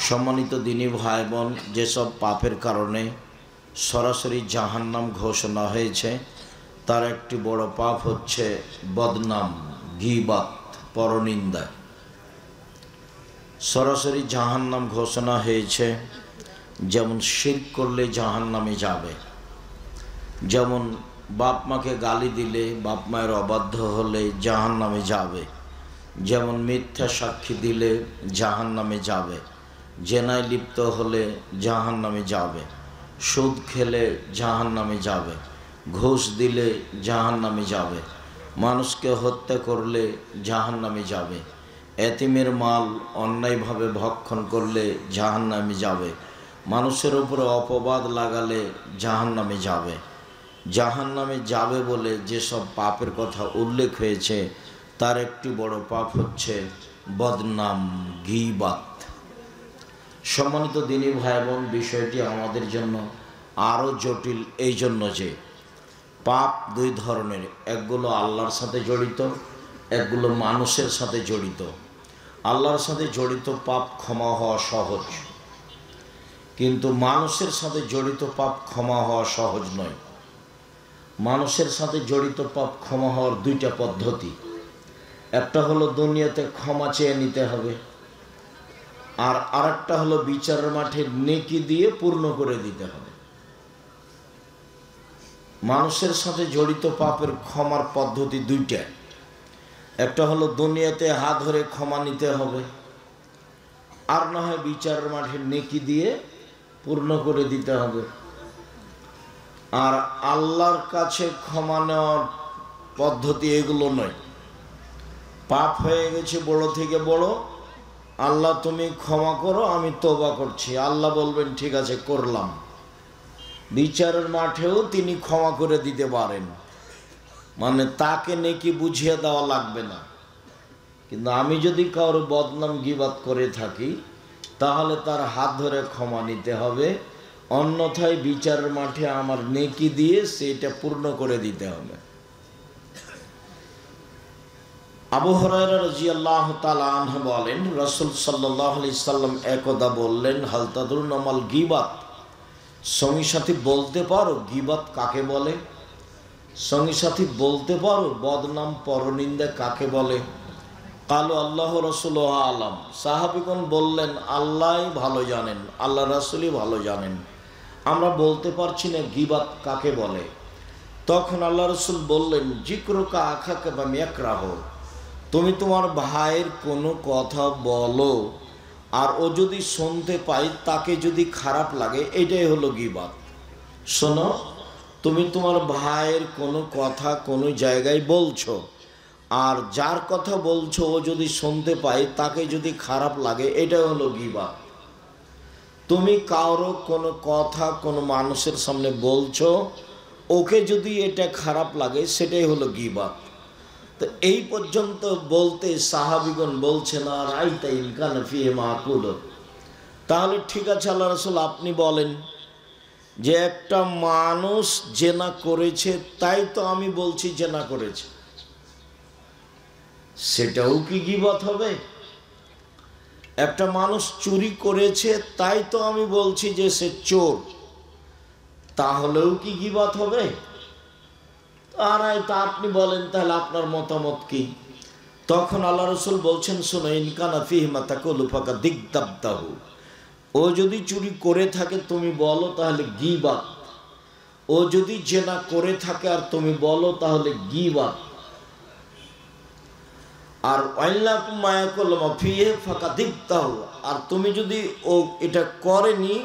সম্মানিত দিনী ভাই বোন, যেসব পাপের কারণে সরাসরি জাহান্নাম ঘোষণা হয়েছে তার একটি বড় পাপ হচ্ছে বদনাম, গীবাত, পরনিন্দা। সরাসরি জাহান্নাম ঘোষণা হয়েছে। যেমন শিরক করলে জাহান্নামে যাবে, যেমন বাপ মাকে গালি দিলে, বাপ মায়ের অবাধ্য হলে জাহান্নামে যাবে, যেমন মিথ্যা সাক্ষী দিলে জাহান্নামে যাবে, জেনায় লিপ্ত হলে জাহান্নামে যাবে, সুদ খেলে জাহান্নামে যাবে, ঘুষ দিলে জাহান্নামে যাবে, মানুষকে হত্যা করলে জাহান্নামে যাবে, এতিমের মাল অন্যায়ভাবে ভক্ষণ করলে জাহান্নামে যাবে, মানুষের উপরে অপবাদ লাগালে জাহান্নামে যাবে। জাহান্নামে যাবে বলে যেসব পাপের কথা উল্লেখ হয়েছে তার একটি বড় পাপ হচ্ছে বদনাম, গীবাত। সম্মানিত দিনী ভাই বোন, বিষয়টি আমাদের জন্য আরও জটিল এই জন্য যে পাপ দুই ধরনের, একগুলো আল্লাহর সাথে জড়িত, একগুলো মানুষের সাথে জড়িত। আল্লাহর সাথে জড়িত পাপ ক্ষমা হওয়া সহজ, কিন্তু মানুষের সাথে জড়িত পাপ ক্ষমা হওয়া সহজ নয়। মানুষের সাথে জড়িত পাপ ক্ষমা হওয়ার দুইটা পদ্ধতি। একটা হলো দুনিয়াতে ক্ষমা চেয়ে নিতে হবে, আর আরেকটা হলো বিচারের মাঠে নেকি দিয়ে পূর্ণ করে দিতে হবে। মানুষের সাথে জড়িত পাপের ক্ষমার পদ্ধতি দুইটা। একটা হলো দুনিয়াতে হাত ধরে ক্ষমা নিতে হবে, আর না হয় বিচারের মাঠে নেকি দিয়ে পূর্ণ করে দিতে হবে। আর আল্লাহর কাছে ক্ষমা নেওয়ার পদ্ধতি এগুলো নয়। পাপ হয়ে গেছে বড় থেকে বড়, আল্লাহ তুমি ক্ষমা করো, আমি তওবা করছি। আল্লাহ বলবেন ঠিক আছে, করলাম। বিচারের মাঠেও তিনি ক্ষমা করে দিতে পারেন, মানে তাকে নেকি বুঝিয়ে দেওয়া লাগবে না। কিন্তু আমি যদি কারোর বদনাম গীবাত করে থাকি তাহলে তার হাত ধরে ক্ষমা নিতে হবে, অন্যথায় বিচারের মাঠে আমার নেকি দিয়ে সেটা পূর্ণ করে দিতে হবে। আবু হুরায়রা রাদিয়াল্লাহু তাআলা আনহু বলেন, রাসূল সাল্লাল্লাহু আলাইহি সাল্লাম একদা বললেন, হাল তাদরুনা মাল গীবাত, সঙ্গী সাথী বলতে পারো গীবাত কাকে বলে? সঙ্গী সাথী বলতে পারো বদনাম, পরনিন্দা কাকে বলে? কালু আল্লাহ রাসূলুহু আলাম। সাহাবীগণ বললেন, আল্লাহই ভালো জানেন, আল্লাহ রাসূলই ভালো জানেন, আমরা বলতে পারছি না গীবাত কাকে বলে। তখন আল্লাহ রাসূল বললেন, যিকরুকা আখাকা বা ইয়াকরাহ, তুমি তোমার ভাইয়ের কোনো কথা বলো আর ও যদি শুনতে পাই তাকে যদি খারাপ লাগে, এটাই হলো গীবাত। শোনো, তুমি তোমার ভাইয়ের কোনো কথা কোনো জায়গায় বলছো, আর যার কথা বলছো ও যদি শুনতে পায় তাকে যদি খারাপ লাগে, এটা হলো গীবাত। তুমি কারো কোনো কথা কোনো মানুষের সামনে বলছো, ওকে যদি এটা খারাপ লাগে, সেটাই হলো গীবাত। তো এই পর্যন্ত বলতে সাহাবীগণ বলছেন, আর আইতা ইনকান ফিহি মাকুল, তাহলে ঠিক আছে আল্লাহ রাসূল আপনি বলেন যে একটা মানুষ জেনা করেছে তাই তো আমি বলছি জেনা করেছে, সেটাও কি গীবাত হবে? একটা মানুষ চুরি করেছে তাই তো আমি বলছি যে সে চোর, তাহলেও কি গীবাত হবে? আর তা আপনি বলেন, তাহলে আপনার মতামত কি? তখন আল্লাহ রাসূল বলছেন, শোনো, ইনকানা ফিহি মা তাকুলু ফাকা দিগদাবদাহু, ও যদি চুরি করে থাকে তুমি বলো তাহলে গীবাত, ও যদি জেনা করে থাকে আর তুমি বলো তাহলে গীবাত। আর ওয়াইলাকুম মা ইয়াকুলু মা ফিহি ফাকা দিগদাহু, আর তুমি যদি ও এটা করেনি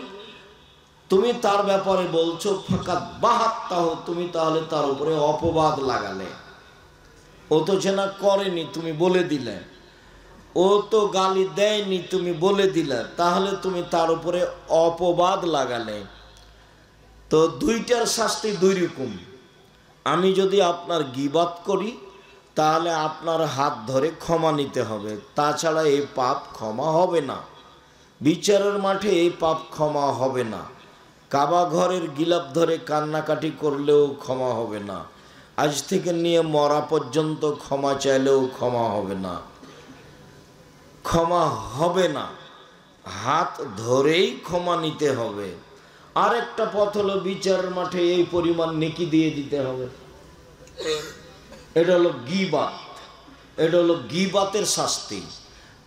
তুমি তার ব্যাপারে বলছো ফাকাত বাহাত্তাহু, তুমি তাহলে তার উপরে অপবাদ লাগালে। ও তো জেনা করেনি, তুমি বলে দিলে, ও তো গালি দেয়নি, তুমি বলে দিলে, তাহলে তুমি তার উপরে অপবাদ লাগালে। তো দুইটার শাস্তি দুই রকম। আমি যদি আপনার গীবাত করি তাহলে আপনার হাত ধরে ক্ষমা নিতে হবে, তাছাড়া এই পাপ ক্ষমা হবে না। বিচারের মাঠে এই পাপ ক্ষমা হবে না। কাবা ঘরের গিলাপ ধরে কান্নাকাটি করলেও ক্ষমা হবে না। আজ থেকে নিয়ে মরা পর্যন্ত ক্ষমা চাইলেও ক্ষমা হবে না, ক্ষমা হবে না। হাত ধরেই ক্ষমা নিতে হবে। আরেকটা পথ হলো বিচারের মাঠে এই পরিমাণ নেকি দিয়ে দিতে হবে। এটা হলো গীবাত, এটা হলো গীবাতের শাস্তি।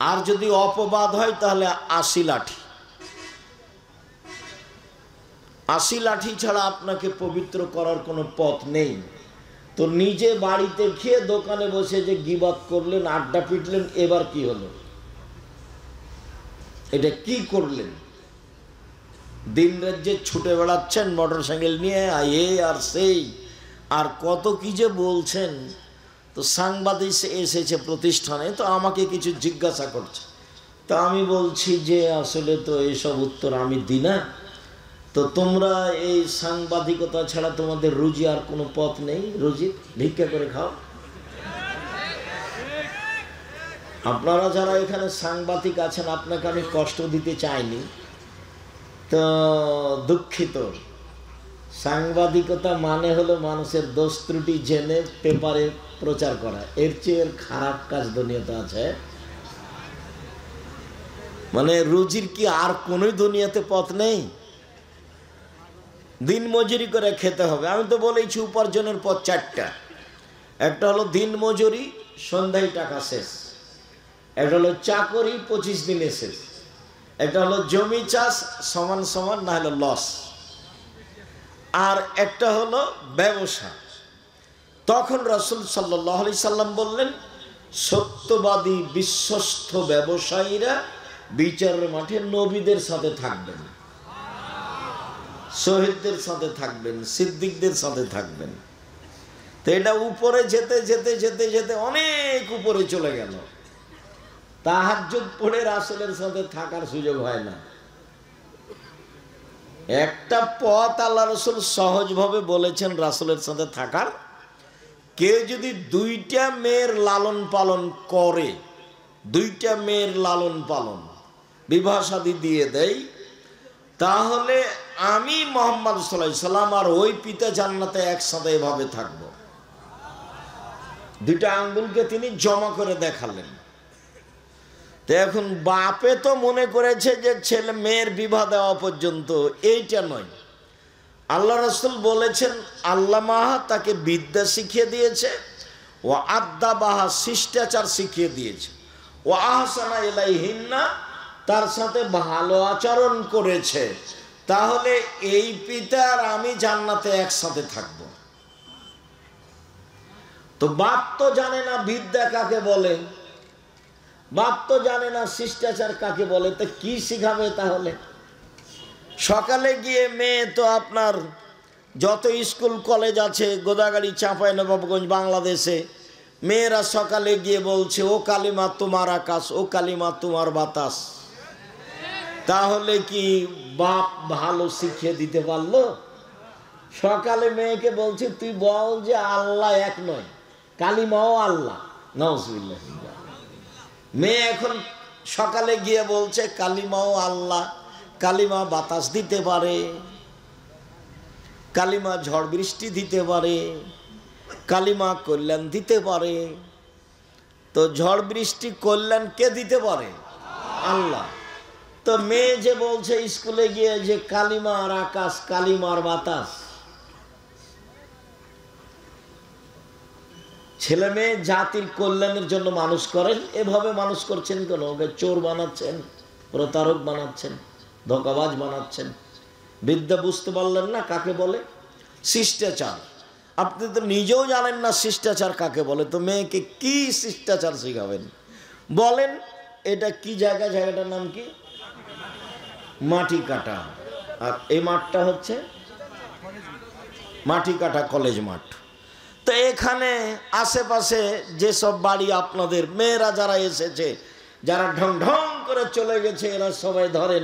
আর যদি অপবাদ হয় তাহলে ৮০ লাঠি। ৮০ লাঠি ছাড়া আপনাকে পবিত্র করার কোনো পথ নেই। তো নিজে বাড়িতে খেয়ে দোকানে বসে যে গীবাত করলেন, আড্ডা পিটলেন, এবার কি হলো? এটা কি করলেন? দিন রাত যে ছুটে বেড়াচ্ছেন মোটর সাইকেল নিয়ে, আর সেই আর কত কি যে বলছেন। তো সাংবাদিক এসেছে প্রতিষ্ঠানে, তো আমাকে কিছু জিজ্ঞাসা করছে। তো আমি বলছি যে আসলে তো এইসব উত্তর আমি দিই না। তো তোমরা এই সাংবাদিকতা ছাড়া তোমাদের রুজি আর কোনো পথ নেই? রুজি ভিক্ষা করে খাও। আপনারা যারা এখানে সাংবাদিক আছেন, আপনাকে আমি কষ্ট দিতে চাইনি, তো দুঃখিত। সাংবাদিকতা মানে হলো মানুষের দোষ ত্রুটি জেনে পেপারে প্রচার করা। এর চেয়ে খারাপ কাজ দুনিয়াতে আছে? মানে রুজির কি আর কোন দুনিয়াতে পথ নেই? দিন মজুরি করে খেতে হবে। আমি তো বলেছি উপার্জনের পথ ৪টা। একটা হলো দিন মজুরি, সন্ধ্যায় টাকা শেষ। একটা হলো চাকরি, 25 দিনে শেষ। একটা হলো জমি চাষ, সমান সমান না হলে লস। আর একটা হলো ব্যবসা। তখন রাসূল সাল্লাল্লাহু আলাইহি সাল্লাম বললেন, সত্যবাদী বিশ্বস্ত ব্যবসায়ীরা বিচারের মাঠে নবীদের সাথে থাকবেন, শহীদদের সাথে থাকবেন, সিদ্দিকদের সাথে থাকবেন। তো এটা উপরে যেতে যেতে যেতে যেতে অনেক উপরে চলে গেল। তাহাজ্জুদ পড়ে রাসূলের সাথে থাকার সুযোগ হয় না। একটা পথ আল্লাহ রাসূল সহজভাবে বলেছেন রাসূলের সাথে থাকার। কেউ যদি 2টা মেয়ের লালন পালন করে, 2টা মেয়ের লালন পালন বিবাহ শাদী দিয়ে দেয়, তাহলে আমি মুহাম্মদ সাল্লাল্লাহু আলাইহি সাল্লাম আর ওই পিতা জান্নাতে একসাথে এভাবে থাকব। 2টা আঙ্গুলকে তিনি জমা করে দেখালেন। তো এখন বাপে তো মনে করেছে যে ছেলে মেয়ের বিবাহ দেওয়া পর্যন্ত, এইটা নয়। আল্লাহ রাসূল বলেছেন আল্লামাহা তাকে বিদ্যা শিখিয়ে দিয়েছে, ও আদ্দাবাহা শিষ্টাচার শিখিয়ে দিয়েছে, ও আহসানা ইলাইহিন্না তার সাথে ভালো আচরণ করেছে। তাহলে এই পিতা আর আমি জান্নাতে একসাথে থাকব। তো বাপ তো জানে না বিদ্যা কাকে বলে, বাপ তো জানে না শিষ্টাচার কাকে বলে, তো কি শিখাবে তাহলে? সকালে গিয়ে মেয়ে তো আপনার যত স্কুল কলেজ আছে গোদাগাড়ি, চাঁপাইনবাবগঞ্জ, বাংলাদেশে, মেয়েরা সকালে গিয়ে বলছে ও কালিমা তোমার আকাশ, ও কালিমা তোমার বাতাস। তাহলে কি বাপ ভালো শিখিয়ে দিতে পারলো? সকালে মেয়েকে বলছে তুই বল যে আল্লাহ এক নয়, কালিমাও আল্লাহ। নাউজুবিল্লাহ। মেয়ে এখন সকালে গিয়ে বলছে কালিমাও আল্লাহ, কালিমা বাতাস দিতে পারে, কালিমা ঝড় বৃষ্টি দিতে পারে, কালিমা কল্যাণ দিতে পারে। তো ঝড় বৃষ্টি কল্যাণ কে দিতে পারে? আল্লাহ। তো মেয়ে যে বলছে স্কুলে গিয়ে যে কালিমার আকাশ, কালিমার বাতাস। ছেলে মেয়ে জাতির কল্যাণের জন্য মানুষ করেন, এভাবে মানুষ করছেন কেন? ওকে চোর বানাচ্ছেন, প্রতারক বানাচ্ছেন, ধোঁকাবাজ বানাচ্ছেন। বিদ্যা বুঝতে পারলেন না কাকে বলে? শিষ্টাচার। আপনি তো নিজেও জানেন না শিষ্টাচার কাকে বলে, তো মেয়েকে কি শিষ্টাচার শিখাবেন? বলেন এটা কি জায়গা? জায়গাটার নাম কি? মাটি কাটা। আর এই মাঠটা হচ্ছে মাটি কাটা কলেজ মাঠ। তো এখানে আশেপাশে যেসব বাড়ি আপনাদের মেয়েরা যারা এসেছে, যারা ঢং ঢং করে চলে গেছে, এরা সবাই ধরেন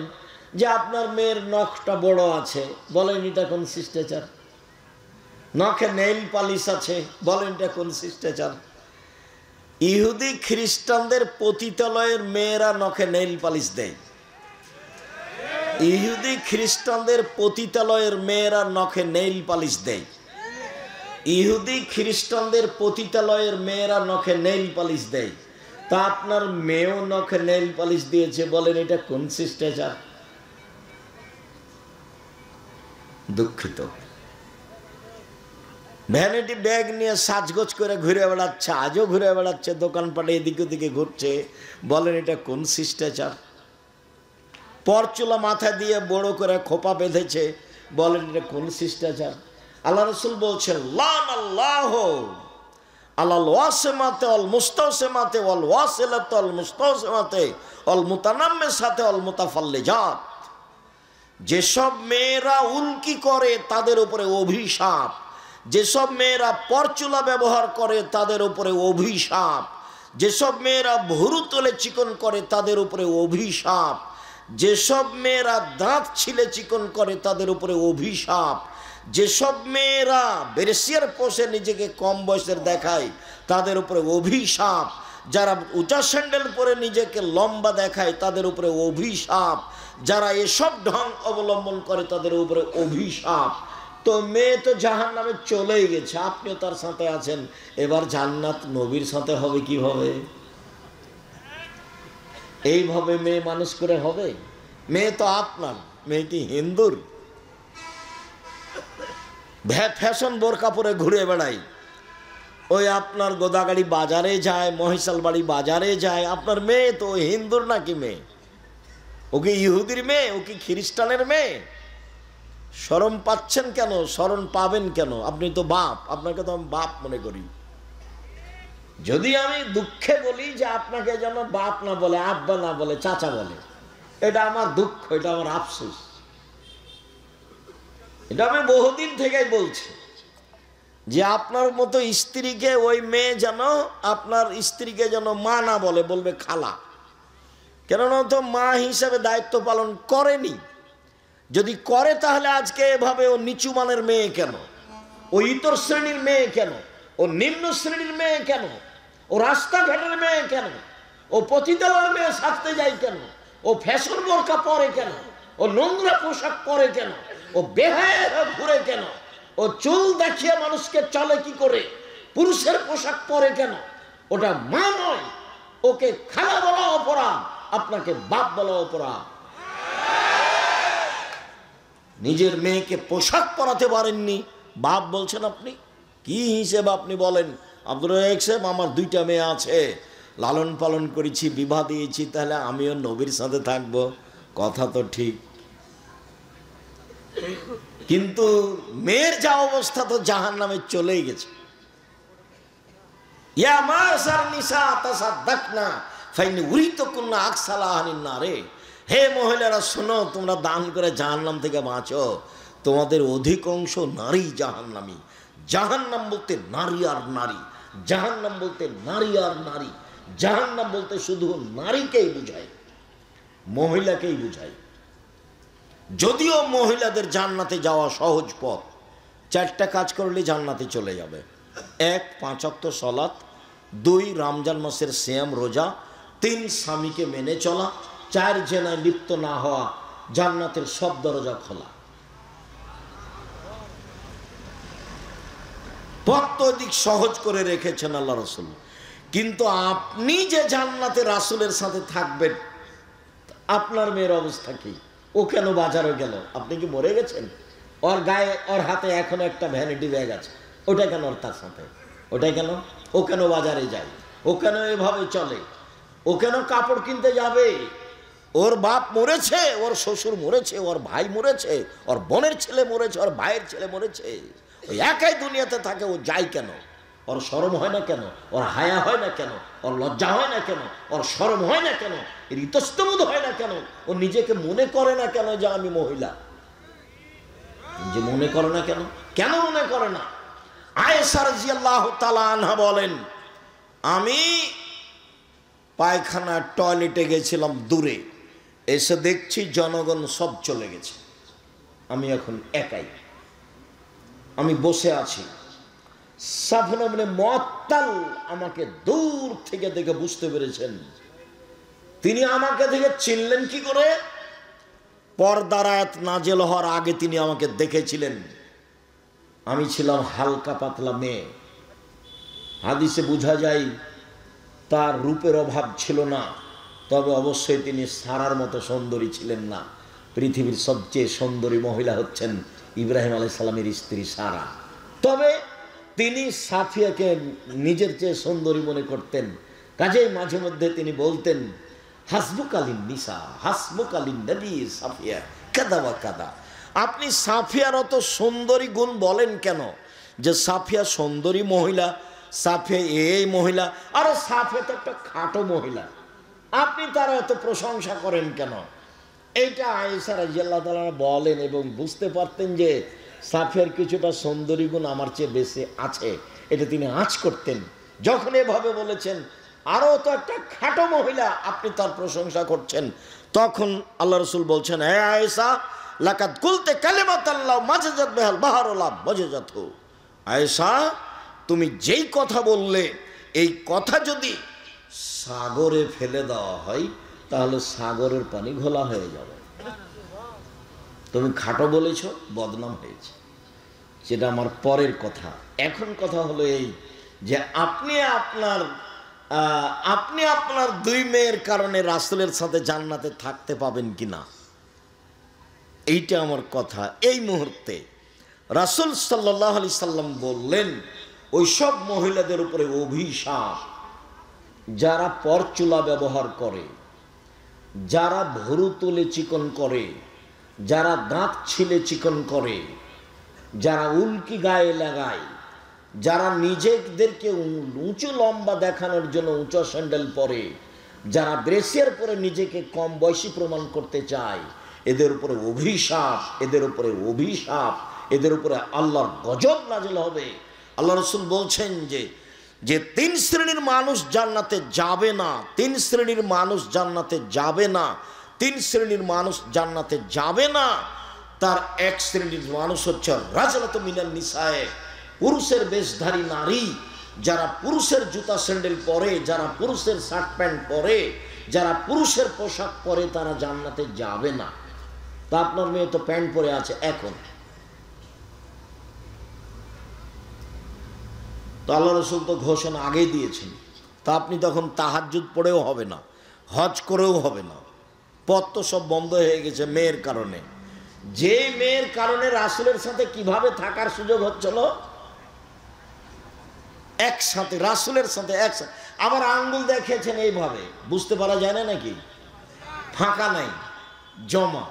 যে আপনার মেয়ের নখটা বড় আছে, বলেন এটা কোন শিষ্টাচার? নখে নেইল পালিশ আছে, বলেন এটা কোন শিষ্টাচার? ইহুদি খ্রিস্টানদের পতিতালয়ের মেয়েরা নখে নেইল পালিশ দেয়। ইহুদি খ্রিস্টানদের পতিতালয়ের মেয়েরা নখে নেইল পালিশ দেয়। ইহুদি খ্রিস্টানদের পতিতালয়ের মেয়েরা নখে নেইল পালিশ দেয়। তা আপনার মেয়েও নখে নেইল পলিশ দিয়েছে, বলেন এটা কোন শিষ্টাচার? দুঃখিত। ভ্যানিটি ব্যাগ নিয়ে সাজগোজ করে ঘুরে বেড়াচ্ছে, আজও ঘুরে বেড়াচ্ছে, দোকানপাটে এদিকে ওদিকে ঘুরছে, বলেন এটা কোন শিষ্টাচার? পরচুলা মাথায় দিয়ে বড় করে খোপা বেঁধেছে, বলেন এটা কোন শিষ্টাচার? আল্লাহ রসুল বলছেন লান আল্লাহ আলাল ওয়াসিমাতে অল মুস্তাসিমাতে ওয়াল ওয়াসিলাতে অল মুস্তাসিমাতে অল মুতানাম্মিসাতে অল মুতাফাল্লিজাত। যেসব মেয়েরা উল্কি করে তাদের উপরে অভিশাপ, যেসব মেয়েরা পরচুলা ব্যবহার করে তাদের উপরে অভিশাপ, যেসব মেয়েরা ভুরু তোলে চিকন করে তাদের উপরে অভিশাপ, যেসব মেয়েরা দাঁত ছিলে চিকন করে তাদের উপরে অভিশাপ, যেসব মেয়েরা বেরেসিয়ার পোষে নিজেকে কম বয়সের দেখায় তাদের উপরে অভিশাপ, যারা উঁচা স্যান্ডেল পরে নিজেকে লম্বা দেখায় তাদের উপরে অভিশাপ, যারা এসব ঢং অবলম্বন করে তাদের উপরে অভিশাপ। তো মেয়ে তো জাহান্নামে চলেই গেছে, আপনিও তার সাথে আছেন, এবার জান্নাত নবীর সাথে হবে কিভাবে? এইভাবে মেয়ে মানুষ করে হবে? মেয়ে তো আপনার, মেয়েটি হিন্দুর। ফ্যাশন বোরকা পরে ঘুরে বেড়াই, ওই আপনার গোদাগাড়ি বাজারে যায়, মহিষাল বাড়ি বাজারে যায়। আপনার মেয়ে তো হিন্দুর নাকি মেয়ে? ও কি ইহুদির মেয়ে? ও কি খ্রিস্টানের মেয়ে? শরম পাচ্ছেন কেন? শরম পাবেন কেন? আপনি তো বাপ, আপনাকে তো আমি বাপ মনে করি। যদি আমি দুঃখে বলি যে আপনাকে যেন বাপ না বলে, আব্বা না বলে, চাচা বলে, এটা আমার দুঃখ, এটা আমার আফসোস। এটা আমি বহুদিন থেকেই বলছি যে আপনার মতো স্ত্রীকে ওই মেয়ে যেন আপনার স্ত্রীকে যেন মা না বলে, বলবে খালা। কেননা তো মা হিসাবে দায়িত্ব পালন করেনি। যদি করে তাহলে আজকে এভাবে ও নিচু মানের মেয়ে কেন? ও ইতর শ্রেণীর মেয়ে কেন? ও নিম্ন শ্রেণীর মেয়ে কেন? ও রাস্তাঘাটের মেয়ে কেন? ও পতিতালয়ের মেয়ে সাজতে যায় কেন? ও ফ্যাশন বোরকা পরে কেন? ও নোংরা পোশাক পরে কেন? ও বেহায়া ঘুরে কেন? ও চুল দেখিয়ে মানুষকে চলে কি করে? পুরুষের পোশাক পরে কেন? ওটা মা নয়, ওকে খালা বলা অপরাধ, আপনাকে বাপ বলা অপরাধ। নিজের মেয়েকে পোশাক পরাতে পারেননি, বাপ বলছেন আপনি? কি হিসেবে আপনি বলেন? আব্দুর রাজ্জাক সাহেব, আমার দুইটা মেয়ে আছে, লালন পালন করেছি, বিবাহ দিয়েছি, তাহলে আমিও নবীর সাথে থাকবো। কথা তো ঠিক, কিন্তু মেয়ের যা অবস্থা তো জাহান্নামে চলেই গেছে। ইয়া মাসার নিসা তাসাদ্দাকনা ফাইন উরিতুকুন্না আকসালাহানিন নারে। হে মহিলারা শোনো, তোমরা দান করে জাহান্নাম থেকে বাঁচো, তোমাদের অধিকাংশ নারী জাহান্নামী। জাহান্নাম বলতে নারী আর নারী, জাহান্নাম বলতে নারী আর নারী, জাহান্নাম বলতে শুধু নারীকেই বুঝায়, মহিলাকেই বুঝায়। যদিও মহিলাদের জান্নাতে যাওয়া সহজ পথ, 4টা কাজ করলে জান্নাতে চলে যাবে। 1, 5 ওয়াক্ত সালাত, 2, রমজান মাসের সিয়াম রোজা, 3, স্বামীকে মেনে চলা, 4, জেনায় লিপ্ত না হওয়া। জান্নাতের সব দরজা খোলা। পথ তো দিক সহজ করে রেখেছেন আল্লাহ রসুল, কিন্তু আপনি যে জান্নাতে রাসূলের সাথে থাকবেন, আপনার মেয়ের অবস্থা কি? ও কেন বাজারে গেল? আপনি কি মরে গেছেন? ওর গায়ে, ওর হাতে এখনো একটা ভ্যানিটি ব্যাগ আছে, ওটা কেন ওর তার সাথে? ওটাই কেন? ও কেন বাজারে যায়? ও কেন এভাবে চলে? ও কেন কাপড় কিনতে যাবে? ওর বাপ মরেছে, ওর শ্বশুর মরেছে, ওর ভাই মরেছে, ওর বোনের ছেলে মরেছে, ওর ভাইয়ের ছেলে মরেছে, ওই একাই দুনিয়াতে থাকে, ও যায় কেন? ওর শরম হয় না কেন? ওর হায়া হয় না কেন? ওর লজ্জা হয় না কেন? ওর শরম হয় না কেন? এর ইতস্তবোধ হয় না কেন? ও নিজেকে মনে করে না কেন যে আমি মহিলা? যে মনে করে না কেন? কেন মনে করে না? আয়েশা রাদিয়াল্লাহু তাআলা আনহা বলেন, আমি পায়খানা টয়লেটে গেছিলাম দূরে, এসে দেখছি জনগণ সব চলে গেছে, আমি এখন একাই, আমি বসে আছি। সাফনা মানে মুআত্তাল আমাকে দূর থেকে দেখে বুঝতে পেরেছেন। তিনি আমাকে দেখে চিনলেন কি করে? পর্দার আয়াত নাজেল হওয়ার আগে তিনি আমাকে দেখেছিলেন। আমি ছিলাম হালকা পাতলা মেয়ে। হাদিসে বোঝা যায় তার রূপের অভাব ছিল না, তবে অবশ্যই তিনি সারার মতো সুন্দরী ছিলেন না। পৃথিবীর সবচেয়ে সুন্দরী মহিলা হচ্ছেন ইব্রাহিম আলাইহিস সালামের স্ত্রী সারা। তবে তিনি সাফিয়াকে নিজের চেয়ে সুন্দরী মনে করতেন। কাজেই মাঝে মধ্যে তিনি বলতেন, হাসবুকালিন নিসা হাসবুকালিন নবী সাফিয়া কাদা বা কাদা। আপনি সাফিয়ার অত সুন্দরী গুণ বলেন কেন? যে সাফিয়া সুন্দরী মহিলা, সাফিয়া এই মহিলা, আরে সাফিয়া তো একটা খাটো মহিলা, আপনি তার এত প্রশংসা করেন কেন? এইটা আয়েশা রাদিয়াল্লাহু তাআলা বলেন এবং বুঝতে পারতেন যে সাফিয়ার কিছুটা সুন্দরী গুণ আমার চেয়ে বেশি আছে, এটা তিনি আঁচ করতেন। যখন এভাবে বলেছেন, আরও তো একটা খাটো মহিলা, আপনি তার প্রশংসা করছেন, তখন আল্লাহ রসুল বলছেন, হে আয়েশা লাকাদ কুলতে কালিমাতাল্লাহ মাজাজাত বিহাল বাহরুল মাজাজাতহু। আয়েশা, তুমি যেই কথা বললে, এই কথা যদি সাগরে ফেলে দেওয়া হয় তাহলে সাগরের পানি ঘোলা হয়ে যাবে। তুমি খাটো বলেছ, বদনাম হয়েছে, সেটা আমার পরের কথা। এখন কথা হলো এই যে আপনি আপনার দুই মেয়ের কারণে রাসূলের সাথে জান্নাতে থাকতে পাবেন কিনা, এইটা আমার কথা। এই মুহূর্তে রাসূল সাল্লাল্লাহু আলাইহি সাল্লাম বললেন, ওই সব মহিলাদের উপরে অভিশাপ যারা পরচুলা ব্যবহার করে, যারা ভুরু তুলে চিকন করে, যারা দাঁত ছিলে চিকন করে, যারা উল্কি গায়ে লাগায়, যারা নিজেদেরকে উঁচু লম্বা দেখানোর জন্য উঁচু স্যান্ডেল পরে, যারা ব্রেসিয়ার পরে নিজেকে কম বয়সী প্রমাণ করতে চায়, এদের উপরে অভিশাপ, এদের উপরে অভিশাপ, এদের উপরে আল্লাহর গজব নাযিল হবে। আল্লাহ রাসূল বলছেন যে তিন শ্রেণীর মানুষ জান্নাতে যাবে না, তিন শ্রেণীর মানুষ জান্নাতে যাবে না, তিন শ্রেণীর মানুষ জান্নাতে যাবে না। তার এক শ্রেণীর মানুষ হচ্ছে রাজলাতু মিনান নিসায়ে, পুরুষের বেশধারী নারী, যারা পুরুষের জুতা স্যান্ডেল পরে, যারা পুরুষের শার্ট প্যান্ট পরে, যারা পুরুষের পোশাক পরে, তারা জান্নাতে যাবে না। তা আপনার মেয়ে তো প্যান্ট পরে আছে এখন, তো আল্লাহ রসুল তো ঘোষণা আগেই দিয়েছেন, তা আপনি তখন তাহাজ্জুদ পড়েও হবে না, হজ করেও হবে না, পথ তো সব বন্ধ হয়ে গেছে মেয়ের কারণে। যে মেয়ের কারণে রাসূলের সাথে কিভাবে থাকার সুযোগ হচ্ছিল, একসাথে রাসূলের সাথে একসাথে। আবার আঙ্গুল দেখিয়েছেন এইভাবে, বুঝতে পারা যায় না নাকি, ফাঁকা নাই, জমা।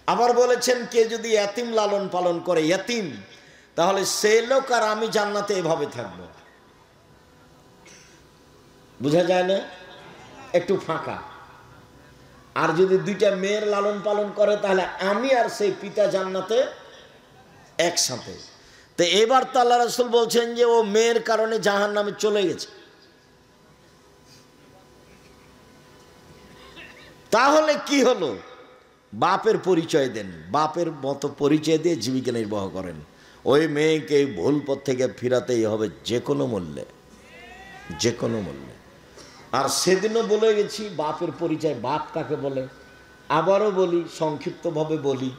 আবার বলেছেন কে যদি ইয়াতিম লালন পালন করে, ইয়াতিম, তাহলে সে লোক আর আমি জান্নাতে এভাবে থাকবো। বুঝা যায় না, একটু ফাঁকা। আর যদি দুইটা মেয়ের লালন পালন করে, তাহলে আমি আর সেই পিতা জান্নাতে একসাথে। তো এবার তো আল্লাহ রাসূল বলছেন যে ও মেয়ের কারণে জাহান্নামে চলে গেছে। তাহলে কি হলো? বাপের পরিচয় দেন, বাপের মতো পরিচয় দিয়ে জীবিকা নির্বাহ করেন। ওই মেয়েকে ভুল পথ থেকে ফিরাতেই হবে যে কোনো মূল্যে, যে কোনো মূল্যে। আর সেদিনও বলে গেছি বাপের পরিচয়, বাপ কাকে বলে। আবারও বলি, সংক্ষিপ্তভাবে বলি,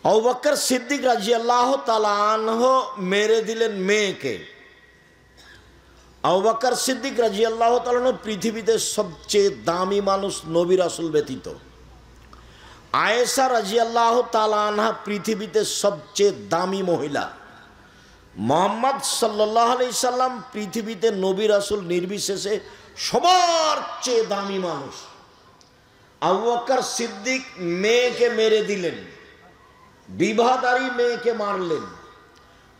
আবু বকর সিদ্দিক রাদিয়াল্লাহু তাআলা আনহু মেরে দিলেন মেয়েকে। আবু বকর সিদ্দিক রাদিয়াল্লাহু তাআলা আনহু পৃথিবীতে সবচেয়ে দামি মানুষ নবী রাসূল ব্যতীত। আয়েশা রাদিয়াল্লাহু তাআলা আনহা পৃথিবীতে সবচেয়ে দামি মহিলা। মুহাম্মদ সাল্লাল্লাহু আলাইহি সাল্লাম পৃথিবীতে নবী রাসূল নির্বিশেষে সবার চেয়ে দামি মানুষ। আবু বকর সিদ্দিক মেয়েকে মেরে দিলেন, বিবাহদারী মেয়েকে মারলেন,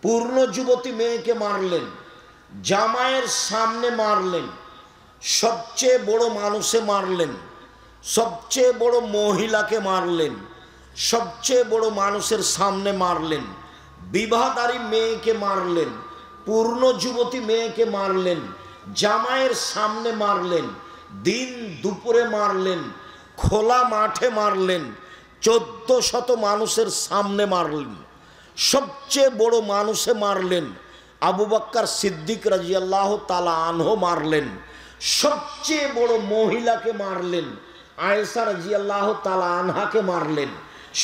পূর্ণ যুবতী মেয়েকে মারলেন, জামাইয়ের সামনে মারলেন, সবচেয়ে বড় মানুষে মারলেন, সবচেয়ে বড় মহিলাকে মারলেন, সবচেয়ে বড় মানুষের সামনে মারলেন, বিবাহদারী মেয়েকে মারলেন, পূর্ণ যুবতী মেয়েকে মারলেন, জামাইয়ের সামনে মারলেন, দিন দুপুরে মারলেন, খোলা মাঠে মারলেন, 1400 মানুষের সামনে মারলেন, সবচেয়ে বড় মানুষে মারলেন। আবু বকর সিদ্দিক রাদিয়াল্লাহু তাআলা আনহু মারলেন, সবচেয়ে বড় মহিলাকে মারলেন, আয়েশা রাদিয়াল্লাহু তাআলা আনহাকে মারলেন,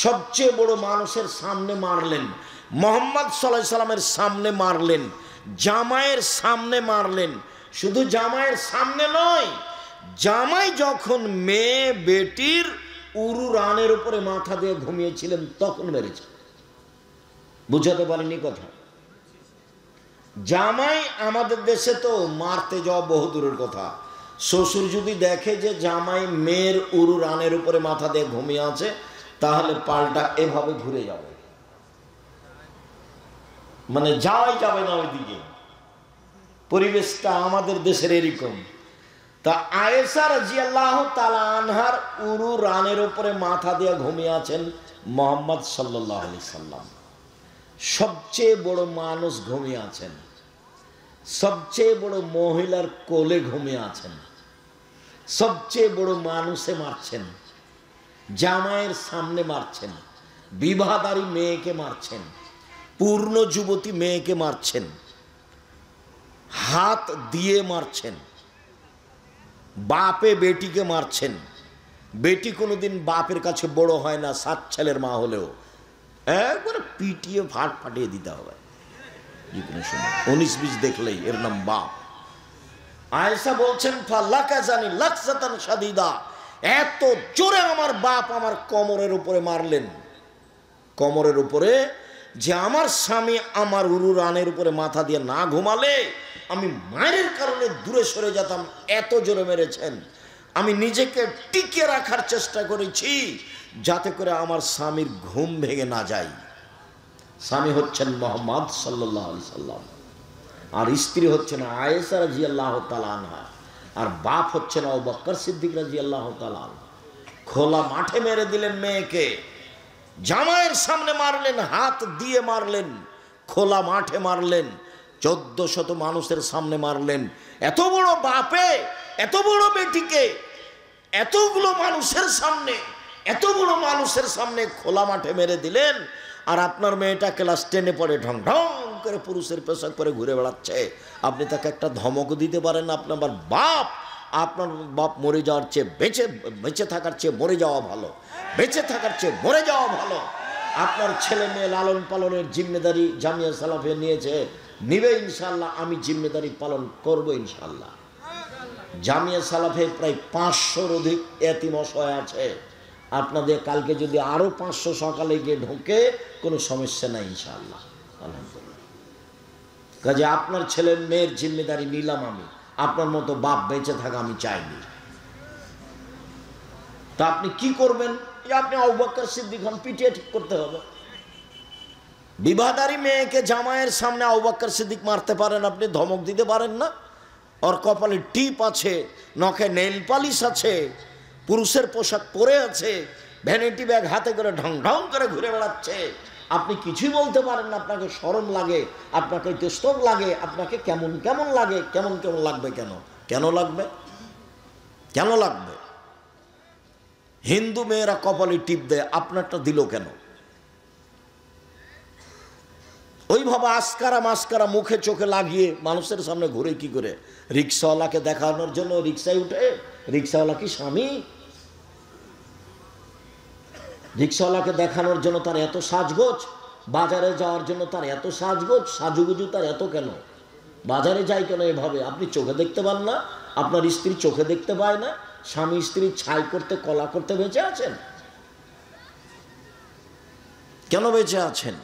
সবচেয়ে বড় মানুষের সামনে মারলেন, মুহাম্মদ সাল্লাল্লাহু আলাইহি সাল্লামের সামনে মারলেন, জামাইয়ের সামনে মারলেন, শুধু জামাইয়ের সামনে নয়, জামাই যখন মেয়ে বেটির উরু রানের উপরে মাথা দিয়ে ঘুমিয়েছিলেন তখন মেরেছে। বুঝাতে পারেনি কথা? জামাই আমাদের দেশে তো মারতে যাওয়া বহু দূরের কথা। শ্বশুর যদি দেখে যে জামাই মেয়ের উরু রানের উপরে মাথা দিয়ে ঘুমিয়ে আছে, তাহলে পাল্টা এভাবে ঘুরে যাবে, মানে যাওয়াই যাবে না ওইদিকে। পরিবেশটা আমাদের দেশের এরকম। তা আয়েশা রাদিয়াল্লাহু তাআলা আনহার উরু রানের উপরে মাথা দিয়ে ঘুমিয়ে আছেন মুহাম্মদ সাল্লাল্লাহু আলাইহি সাল্লাম। সবচেয়ে বড় মানুষ ঘুমিয়ে আছেন, সবচেয়ে বড় মহিলার কোলে ঘুমিয়ে আছেন, সবচেয়ে বড় মানুষে মারছেন, জামাইয়ের সামনে মারছেন, বিবাহদারী মেয়েকে মারছেন, পূর্ণ যুবতী মেয়েকে মারছেন, হাত দিয়ে মারছেন, বাপে বেটিকে মারছেন। বেটি কোনোদিন বাপের কাছে বড় হয় না, 7 ছেলের মা হলেও একবারে পিটিয়ে ফাটিয়ে দিতে হবে যে কোনো সময়। 19-20 দেখলেই এর নাম বাপ। আয়েশা বলছেন ফালাকা জানি লাকসাতান শাদীদা, এত জোরে আমার বাপ আমার কোমরের উপরে মারলেন, কোমরের উপরে, যে আমার স্বামী আমার উরু রানের উপরে মাথা দিয়ে না ঘুমালে আমি মায়ের কারণে দূরে সরে যেতাম, এত জোরে মেরেছেন। আমি নিজেকে টিকে রাখার চেষ্টা করেছি যাতে করে আমার স্বামীর ঘুম ভেঙে না যায়। স্বামী হচ্ছেন মুহাম্মদ সাল্লাল্লাহু আলাইহি সাল্লাম, আর স্ত্রী হচ্ছেন আয়েশা রাদিয়াল্লাহু তাআলা আনহা, আর বাপ হচ্ছেন আবু বকর সিদ্দিক রাদিয়াল্লাহু তাআলা আনহু। খোলা মাঠে মেরে দিলেন মেয়েকে, জামাইয়ের সামনে মারলেন, হাত দিয়ে মারলেন, খোলা মাঠে মারলেন, 1400 মানুষের সামনে মারলেন। এত বড় বাপে এত বড় বেটিকে এতগুলো মানুষের সামনে, এত বড় মানুষের সামনে খোলা মাঠে মেরে দিলেন। আর আপনার মেয়েটা ক্লাস 10-এ পড়ে, ঢং ঢং করে পুরুষের পোশাক পরে ঘুরে বেড়াচ্ছে, আপনি তাকে একটা ধমকও দিতে পারেন না। আপনার বাপ, আপনার বাপ মরে যাওয়ার চেয়ে বেঁচে থাকার চেয়ে মরে যাওয়া ভালো, বেঁচে থাকার চেয়ে মরে যাওয়া ভালো। আপনার ছেলে মেয়ে লালন পালনের জিম্মেদারি জামিয়া সালাফিয়া নিয়েছে, নিবে ইনশাল্লাহ, আমি জিম্মেদারি পালন করব ইনশাল্লাহ। জামিয়া সালাফে প্রায় 500-র অধিক এতিম অসহায় আছে। আপনাদের কালকে যদি আরো 500 সকালে গিয়ে ঢোকে কোনো সমস্যা নাই ইনশাআল্লাহ, আলহামদুলিল্লাহ। কাজে আপনার ছেলে মেয়ের জিম্মেদারি নিলাম আমি, আপনার মতো বাপ বেঁচে থাকা আমি চাইনি। তা আপনি কি করবেন? আপনি আবু বকর সিদ্দিক হন, পিটিয়ে ঠিক করতে হবে। বিবাহদারী মেয়েকে জামাইয়ের সামনে আবু বকর সিদ্দিক মারতে পারেন আপনি, ধমক দিতে পারেন না? ওর কপালে টিপ আছে, নখে নেইল পালিশ আছে, পুরুষের পোশাক পরে আছে, ভ্যানিটি ব্যাগ হাতে করে ঢং ঢং করে ঘুরে বেড়াচ্ছে, আপনি কিছুই বলতে পারেন না? আপনাকে শরম লাগে, আপনাকে তেস্তব লাগে, আপনাকে কেমন কেমন লাগে, কেমন কেমন লাগবে? কেন কেন লাগবে? কেন লাগবে? হিন্দু মেয়েরা কপালে টিপ দেয়, আপনারটা দিল কেন? ওইভাবে আসকারা মাস্কারা মুখে চোখে লাগিয়ে মানুষের সামনে ঘুরে কি করে? রিক্সাওয়ালাকে দেখানোর জন্য রিক্সায় উঠে? রিক্সাওয়ালা কি স্বামী? রিক্সাওয়ালাকে দেখানোর জন্য তার এত সাজগোজ, বাজারে যাওয়ার জন্য তার এত সাজগোজ, সাজুগুজু তার এত কেন? বাজারে যায় কেন এভাবে? আপনি চোখে দেখতে পান না? আপনার স্ত্রী চোখে দেখতে পায় না? স্বামী স্ত্রী ছাই করতে কলা করতে বেঁচে আছেন? কেন বেঁচে আছেন?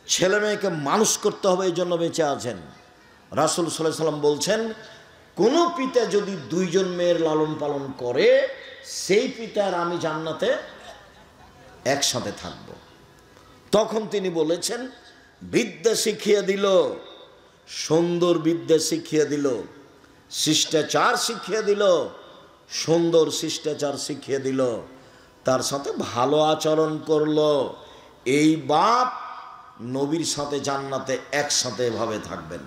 ছেলে মেয়েকে মানুষ করতে হবে, এই জন্য বেঁচে আছেন। রাসূল সাল্লাল্লাহু আলাইহি সাল্লাম বলছেন, কোন পিতা যদি 2 জন মেয়ের লালন পালন করে, সেই পিতার আমি জান্নাতে একসাথে থাকব। তখন তিনি বলেছেন, বিদ্যা শিখিয়ে দিল, সুন্দর বিদ্যা শিখিয়ে দিল, শিষ্টাচার শিখিয়ে দিল, সুন্দর শিষ্টাচার শিখিয়ে দিল, তার সাথে ভালো আচরণ করলো। এই বাপ নবীর সাথে জান্নাতে একসাথে এভাবে থাকবেন।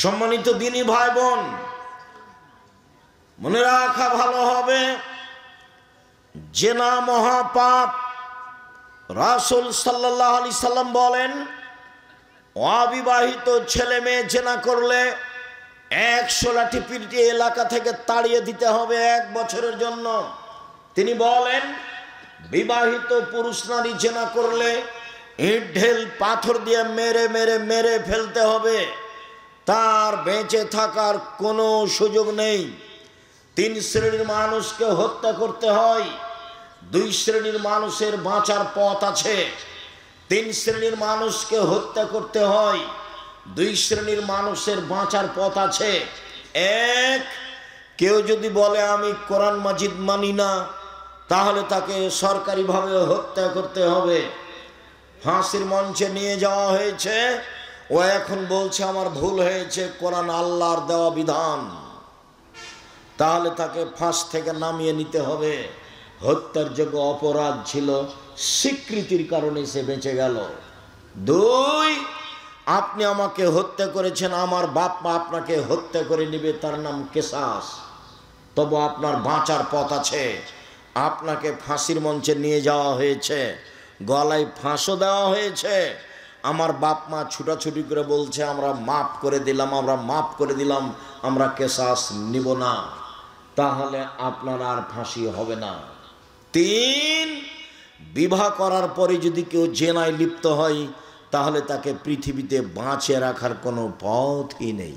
সম্মানিত দিনী ভাই বোন, মনে রাখা ভালো হবে, জেনা মহাপাপ। রাসূল সাল্লাল্লাহু আলাইহি সাল্লাম বলেন, অবিবাহিত ছেলে মেয়ে জেনা করলে 100 লাঠি পিটিয়ে এলাকা থেকে তাড়িয়ে দিতে হবে 1 বছরের জন্য। তিনি বলেন, বিবাহিত পুরুষ নারী জেনা করলে ইট ঢেল পাথর দিয়ে মেরে মেরে মেরে ফেলতে হবে তার বেঁচে থাকার কোনো সুযোগ নেই। 3 শ্রেণীর মানুষকে হত্যা করতে হয়, 2 শ্রেণীর মানুষের বাঁচার পথ আছে। 3 শ্রেণীর মানুষকে হত্যা করতে হয়, 2 শ্রেণীর মানুষের বাঁচার পথ আছে। এক, কেউ যদি বলে আমি কোরআন মাজিদ মানি না, তাহলে তাকে সরকারিভাবে হত্যা করতে হবে। ফাঁসির মঞ্চে নিয়ে যাওয়া হয়েছে, ও এখন বলছে আমার ভুল হয়েছে, কোরআন আল্লাহর দেওয়া বিধান, তাহলে তাকে ফাঁস থেকে নামিয়ে নিতে হবে। হত্যার যোগ্য অপরাধ ছিল, স্বীকৃতির কারণে সে বেঁচে গেল। 2, আপনি আমাকে হত্যা করেছেন, আমার বাপ মা আপনাকে হত্যা করে নেবে, তার নাম কেসাস। তবু আপনার বাঁচার পথ আছে। আপনাকে ফাঁসির মঞ্চে নিয়ে যাওয়া হয়েছে, গলায় ফাঁসও দেওয়া হয়েছে। আমার বাপ মা ছুটাছুটি করে বলছে আমরা মাফ করে দিলাম, আমরা মাফ করে দিলাম, আমরা কেসাস নিব না, তাহলে আপনার আর ফাঁসি হবে না। 3, বিবাহ করার পরে যদি কেউ জেনায় লিপ্ত হয়, তাহলে তাকে পৃথিবীতে বাঁচিয়ে রাখার কোনো পথই নেই।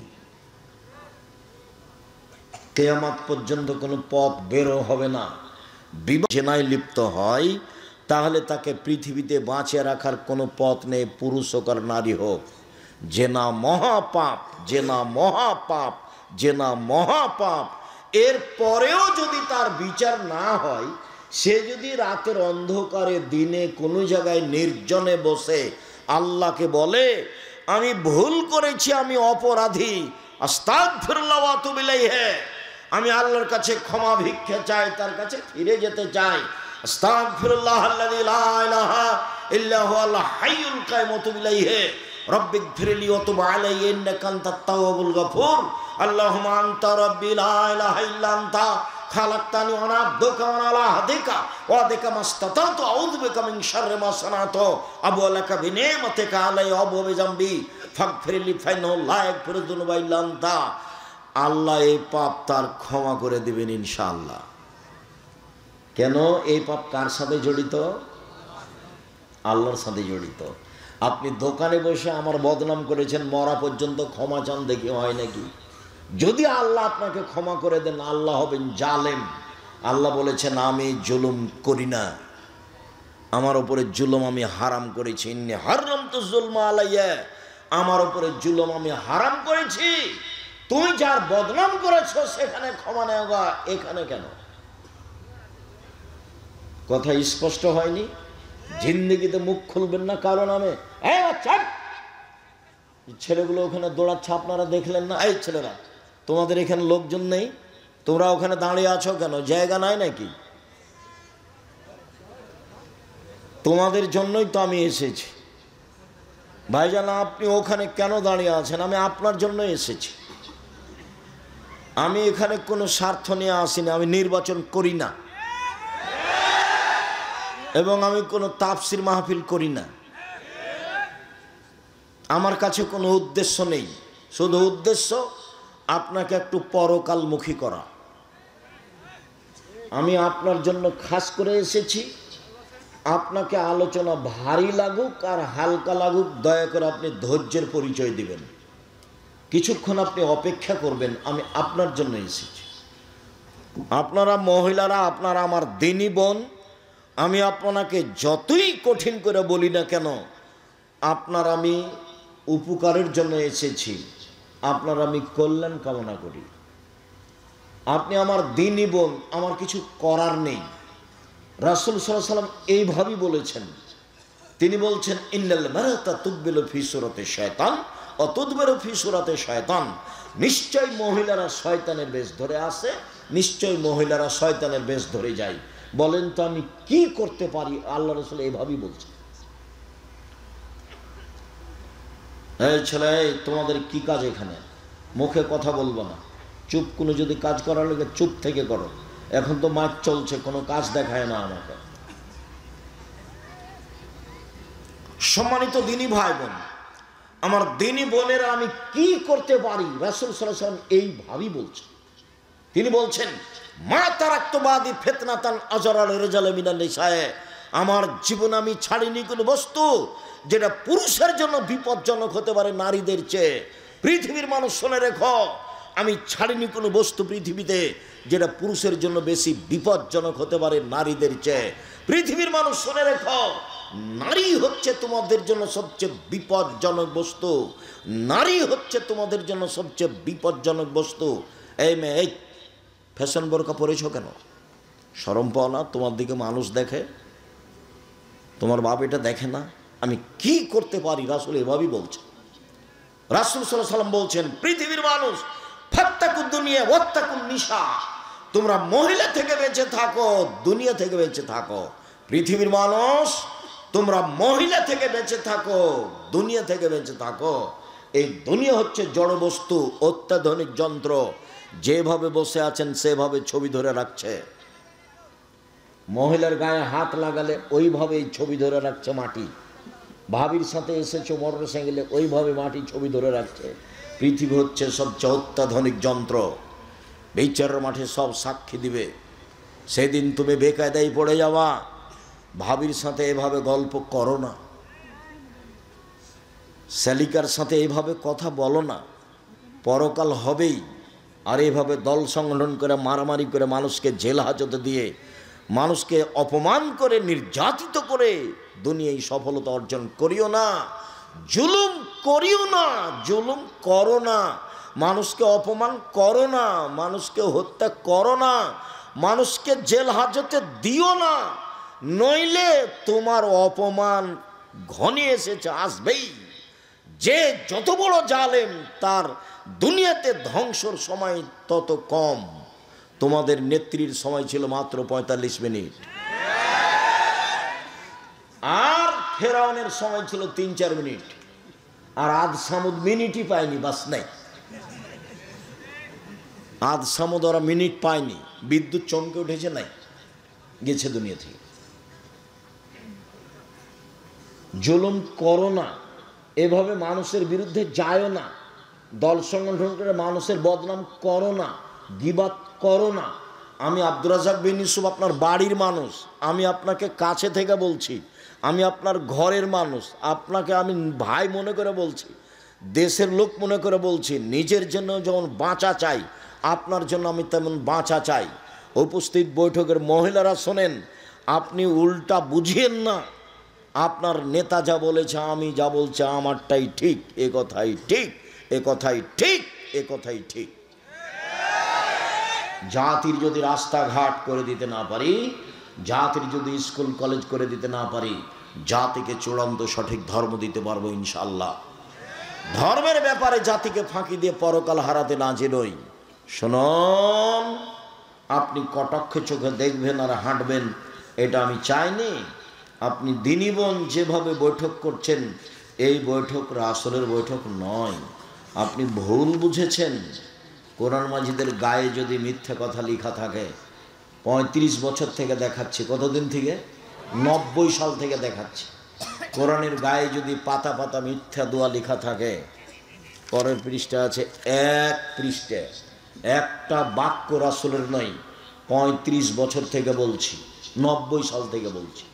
কিয়ামত পর্যন্ত কোনো পথ বেরো হবে না। বিবাহ জেনায় লিপ্ত হয়, তাহলে তাকে পৃথিবীতে বাঁচিয়ে রাখার কোনো পথ নেই, পুরুষ হোক আর নারী হোক। জেনা মহাপাপ, জেনা মহাপাপ, জেনা মহাপাপ। এর পরেও যদি তার বিচার না হয়, সে যদি রাতের অন্ধকারে দিনে কোনো জায়গায় নির্জনে বসে আল্লাহকে বলে আমি ভুল করেছি, আমি অপরাধী, আস্তাগফিরুল্লাহ ওয়া আতুবু ইলাইহি, আমি আল্লাহর কাছে ক্ষমা ভিক্ষা চাই, তার কাছে ফিরে যেতে চাই, আস্তাগফিরুল্লাহ আল্লাযী লা ইলাহা ইল্লা হুয়াল হাইয়ুল কাইয়ুম ওয়া আতুবু ইলাইহি রব্বিগফিরলি ওয়া তুব আলাইয়া ইন্নাকা আনতাত তাওয়াবুল গফুর, আল্লাহুম্মা আনতা রাব্বি লা ইলাহা ইল্লা আনতা খালাকতানি ওয়া আনা আবদুকা ওয়া আলা আহদিকা ওয়া আদিকা মাসতাতাতু আউযু বিকা মিন শাররি মা সানাতু আবু লাকা বিনিমাতিকা আলাইয়া ওয়া বিযামবি ফাগফিরলি ফাইন্নাহু লা ইয়াগফিরু যুনুবা ইল্লা আনতা। আল্লাহ এই পাপ তার ক্ষমা করে দিবেন ইনশাআল্লাহ। কেন? এই পাপ কার সাথে জড়িত? আল্লাহর সাথে জড়িত। আপনি দোকানে বসে আমার বদনাম করেছেন, মরা পর্যন্ত ক্ষমা চান, দেখি হয় নাকি? যদি আল্লাহ আপনাকে ক্ষমা করে দেন, আল্লাহ হবেন জালেম। আল্লাহ বলেছেন আমি জুলুম করি না, আমার উপরে জুলুম আমি হারাম করেছি, ইন্নী হারামতু যুলমা আলাইয়া, আমার উপরে জুলুম আমি হারাম করেছি। তুই যার বদনাম করেছ সেখানে ক্ষমা নেওয়া, এখানে কেন? কথা স্পষ্ট হয়নি? জিন্দেগিতে মুখ খুলবেন না কারণ আমি ছেলেগুলো ওখানে দৌড়াচ্ছে, আপনারা দেখলেন না? এই ছেলেরা, তোমাদের এখানে লোকজন নেই, তোমরা ওখানে দাঁড়িয়ে আছো কেন? জায়গা নাই নাকি? তোমাদের জন্যই তো আমি এসেছি। ভাইজান আপনি ওখানে কেন দাঁড়িয়ে আছেন? আমি আপনার জন্য এসেছি। আমি এখানে কোনো স্বার্থ নিয়ে আসিনি, আমি নির্বাচন করি না, এবং আমি কোনো তাফসির মাহফিল করি না। আমার কাছে কোনো উদ্দেশ্য নেই, শুধু উদ্দেশ্য আপনাকে একটু পরকালমুখী করা। আমি আপনার জন্য খাস করে এসেছি। আপনাকে আলোচনা ভারী লাগুক আর হালকা লাগুক, দয়া করে আপনি ধৈর্যের পরিচয় দিবেন, কিছুক্ষণ আপনি অপেক্ষা করবেন। আমি আপনার জন্য এসেছি। আপনারা মহিলারা, আপনারা আমার দিনী বোন, আমি আপনাকে যতই কঠিন করে বলি না কেন, আপনার আমি উপকারের জন্য এসেছি, আপনার আমি কল্যাণ কামনা করি। আপনি আমার দিনী বোন, আমার কিছু করার নেই। রাসূল সাল্লাল্লাহু আলাইহি ওয়াসাল্লাম এইভাবেই বলেছেন। তিনি বলছেন ইন্নাল মারাতা তুকবিলু ফি সূরাতি শায়তান ও তুদবিরু ফি সূরাতি শায়তান, নিশ্চয় মহিলারা শয়তানের বেশ ধরে আসে, নিশ্চয় মহিলারা শয়তানের বেশ ধরে যায়। বলেন তো আমি কি করতে পারি? আল্লাহ রাসূল এইভাবেই বলছেন। এই ছেলে, তোমাদের কি কাজ এখানে? মুখে কথা বলবো না, চুপ। কোনো যদি কাজ করার লাগে চুপ থেকে করো। এখন তো মাইক চলছে, কোনো কাজ দেখায় না আমাকে। সম্মানিত দিনী ভাই বোন, আমার দিনী বোনেরা, আমি কি করতে পারি? রাসূল সাল্লাল্লাহু আলাইহি ওয়াসাল্লাম এইভাবেই বলছেন। তিনি বলছেন মা তারাক্তু বাদি ফিতনাতান আজরাল রিজাল মিনান নিসায়ে, আমার জীবনে আমি ছাড়িনি কোনো বস্তু যেটা পুরুষের জন্য বিপজ্জনক হতে পারে নারীদের চেয়ে। পৃথিবীর মানুষ শুনে রেখো, আমি ছাড়িনি কোনো বস্তু পৃথিবীতে যেটা পুরুষের জন্য বেশি বিপজ্জনক হতে পারে নারীদের চেয়ে। পৃথিবীর মানুষ শুনে রেখো, নারী হচ্ছে তোমাদের জন্য সবচেয়ে বিপজ্জনক বস্তু। নারী হচ্ছে তোমাদের জন্য সবচেয়ে বিপজ্জনক বস্তু। এই মেয়ে, এই ফ্যাশন বোরকা পরেছো কেন? শরম পাও না? তোমার দিকে মানুষ দেখে, তোমার বাপ এটা দেখে না? আমি কি করতে পারি? রাসূল এভাবেই বলছে। রাসূল সাল্লাল্লাহু আলাইহি ওয়াসাল্লাম বলছেন, পৃথিবীর মানুষ ফাত্তাকুদ দুনিয়া ওয়াত্তাকুন নিসা, তোমরা মহিলা থেকে বেঁচে থাকো, দুনিয়া থেকে বেঁচে থাকো। পৃথিবীর মানুষ, তোমরা মহিলা থেকে বেঁচে থাকো, দুনিয়া থেকে বেঁচে থাকো। এই দুনিয়া হচ্ছে জড় বস্তু, অত্যাধুনিক যন্ত্র। যেভাবে বসে আছেন সেভাবে ছবি ধরে রাখছে। মহিলার গায়ে হাত লাগালে ওইভাবেই ছবি ধরে রাখছে মাটি। ভাবির সাথে এসেছো মোটর সাইকেলে, ওইভাবে মাটি ছবি ধরে রাখছে। পৃথিবী হচ্ছে সবচেয়ে অত্যাধুনিক যন্ত্র। বিচারের মাঠে সব সাক্ষী দিবে। সেদিন তুমি বেকায়দায় পড়ে যাওয়া। ভাবির সাথে এভাবে গল্প করো না, শালিকার সাথে এইভাবে কথা বলো না, পরকাল হবেই। আর এইভাবে দল সংগঠন করে মারামারি করে মানুষকে জেল হাজতে দিয়ে মানুষকে অপমান করে নির্যাতিত করে দুনিয়ায় সফলতা অর্জন করিও না। জুলুম করিও না, জুলুম করো না, মানুষকে অপমান করো না, মানুষকে হত্যা করো না, মানুষকে জেল হাজতে দিও না, নইলে তোমার অপমান ঘনিয়ে এসেছে, আসবেই। যে যত বড় জালেম তার দুনিয়াতে ধ্বংসর সময় তত কম। তোমাদের নেত্রীর সময় ছিল মাত্র ৪৫ মিনিট, আর ফেরাউনের সময় ছিল ৩-৪ মিনিট, আর আদ সামুদ মিনিটই পায়নি, বাস নাই। আদ সামুদ ওরা মিনিট পায়নি, বিদ্যুৎ চমকে উঠেছে, নাই, গেছে দুনিয়া থেকে। জুলুম করো না, এভাবে মানুষের বিরুদ্ধে যায়ও না, দল সংগঠন করে মানুষের বদনাম করো না, গীবাত করো না। আমি আব্দুর রাজ্জাক বিন ইউসুফ আপনার বাড়ির মানুষ, আমি আপনাকে কাছে থেকে বলছি, আমি আপনার ঘরের মানুষ, আপনাকে আমি ভাই মনে করে বলছি, দেশের লোক মনে করে বলছি। নিজের জন্য যেমন বাঁচা চাই, আপনার জন্য আমি তেমন বাঁচা চাই। উপস্থিত বৈঠকের মহিলারা শোনেন, আপনি উল্টা বুঝিয়েন না। আপনার নেতা যা বলেছে, আমি যা বলছি আমারটাই ঠিক, এ কথাই ঠিক, এ কথাই ঠিক, এ কথাই ঠিক। জাতির যদি রাস্তাঘাট করে দিতে না পারি, জাতির যদি স্কুল কলেজ করে দিতে না পারি, জাতিকে চূড়ান্ত সঠিক ধর্ম দিতে পারবো ইনশাআল্লাহ। ধর্মের ব্যাপারে জাতিকে ফাঁকি দিয়ে পরকাল হারাতে না জেনই। শুনুন, আপনি কটাক্ষে চোখে দেখবেন আর হাঁটবেন, এটা আমি চাইনি। আপনি দিনীবন যেভাবে বৈঠক করছেন, এই বৈঠক রাসূলের বৈঠক নয়। আপনি ভুল বুঝেছেন। কোরআন মাজিদের গায়ে যদি মিথ্যা কথা লেখা থাকে, ৩৫ বছর থেকে দেখাচ্ছি, কতদিন থেকে? ৯০ সাল থেকে দেখাচ্ছি। কোরআনের গায়ে যদি পাতা পাতা মিথ্যা দোয়া লেখা থাকে, পরের পৃষ্ঠা আছে, এক পৃষ্ঠা একটা বাক্য রাসূলের নয়। ৩৫ বছর থেকে বলছি, ৯০ সাল থেকে বলছি।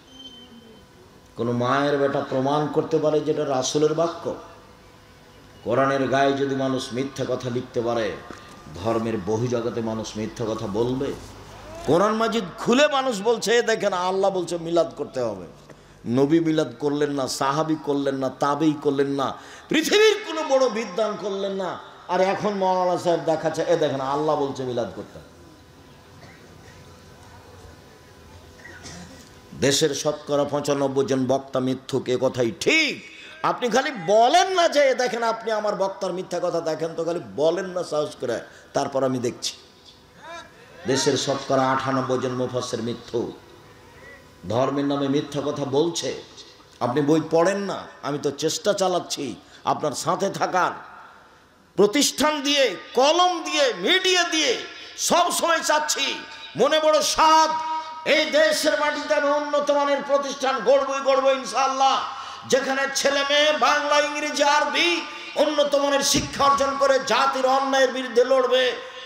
কোনো মায়ের বেটা প্রমাণ করতে পারে যেটা রাসূলের বাক্য? কোরআনের গায়ে যদি মানুষ মিথ্যা কথা লিখতে পারে, ধর্মের বহু জগতে মানুষ মিথ্যা কথা বলবে? কোরআন মাজিদ খুলে মানুষ বলছে, দেখেন আল্লাহ বলছে মিলাদ করতে হবে। নবী মিলাদ করলেন না, সাহাবী করলেন না, তাবেই করলেন না, পৃথিবীর কোনো বড় বিদ্বান করলেন না। আর এখন মাওলানা সাহেব দেখাচ্ছে, এ দেখেন আল্লাহ বলছে মিলাদ করতে হবে। দেশের শতকরা ৯৫ জন বক্তা মিথ্যুক, এ কথাই ঠিক। আপনি খালি বলেন না যে দেখেন আপনি আমার বক্তার মিথ্যা কথা দেখেন, তো খালি বলেন না সাহস করে, তারপর আমি দেখছি। দেশের শতকরা ৯৮ জন মুফাসসির মিথ্যুক, ধর্মের নামে মিথ্যা কথা বলছে। আপনি বই পড়েন না, আমি তো চেষ্টা চালাচ্ছি আপনার সাথে থাকার, প্রতিষ্ঠান দিয়ে, কলম দিয়ে, মিডিয়া দিয়ে সব সময় চাচ্ছি। মনে বড় সাধ, এই দেশের মাটিতে আমি উন্নত মানের প্রতিষ্ঠান গড়বই ইনশাআল্লাহ, যেখানে ছেলে মেয়ে বাংলা, ইংরেজি, আরবি উন্নত মানের শিক্ষা অর্জন করে জাতির অন্যায়ের বিরুদ্ধে লড়বে,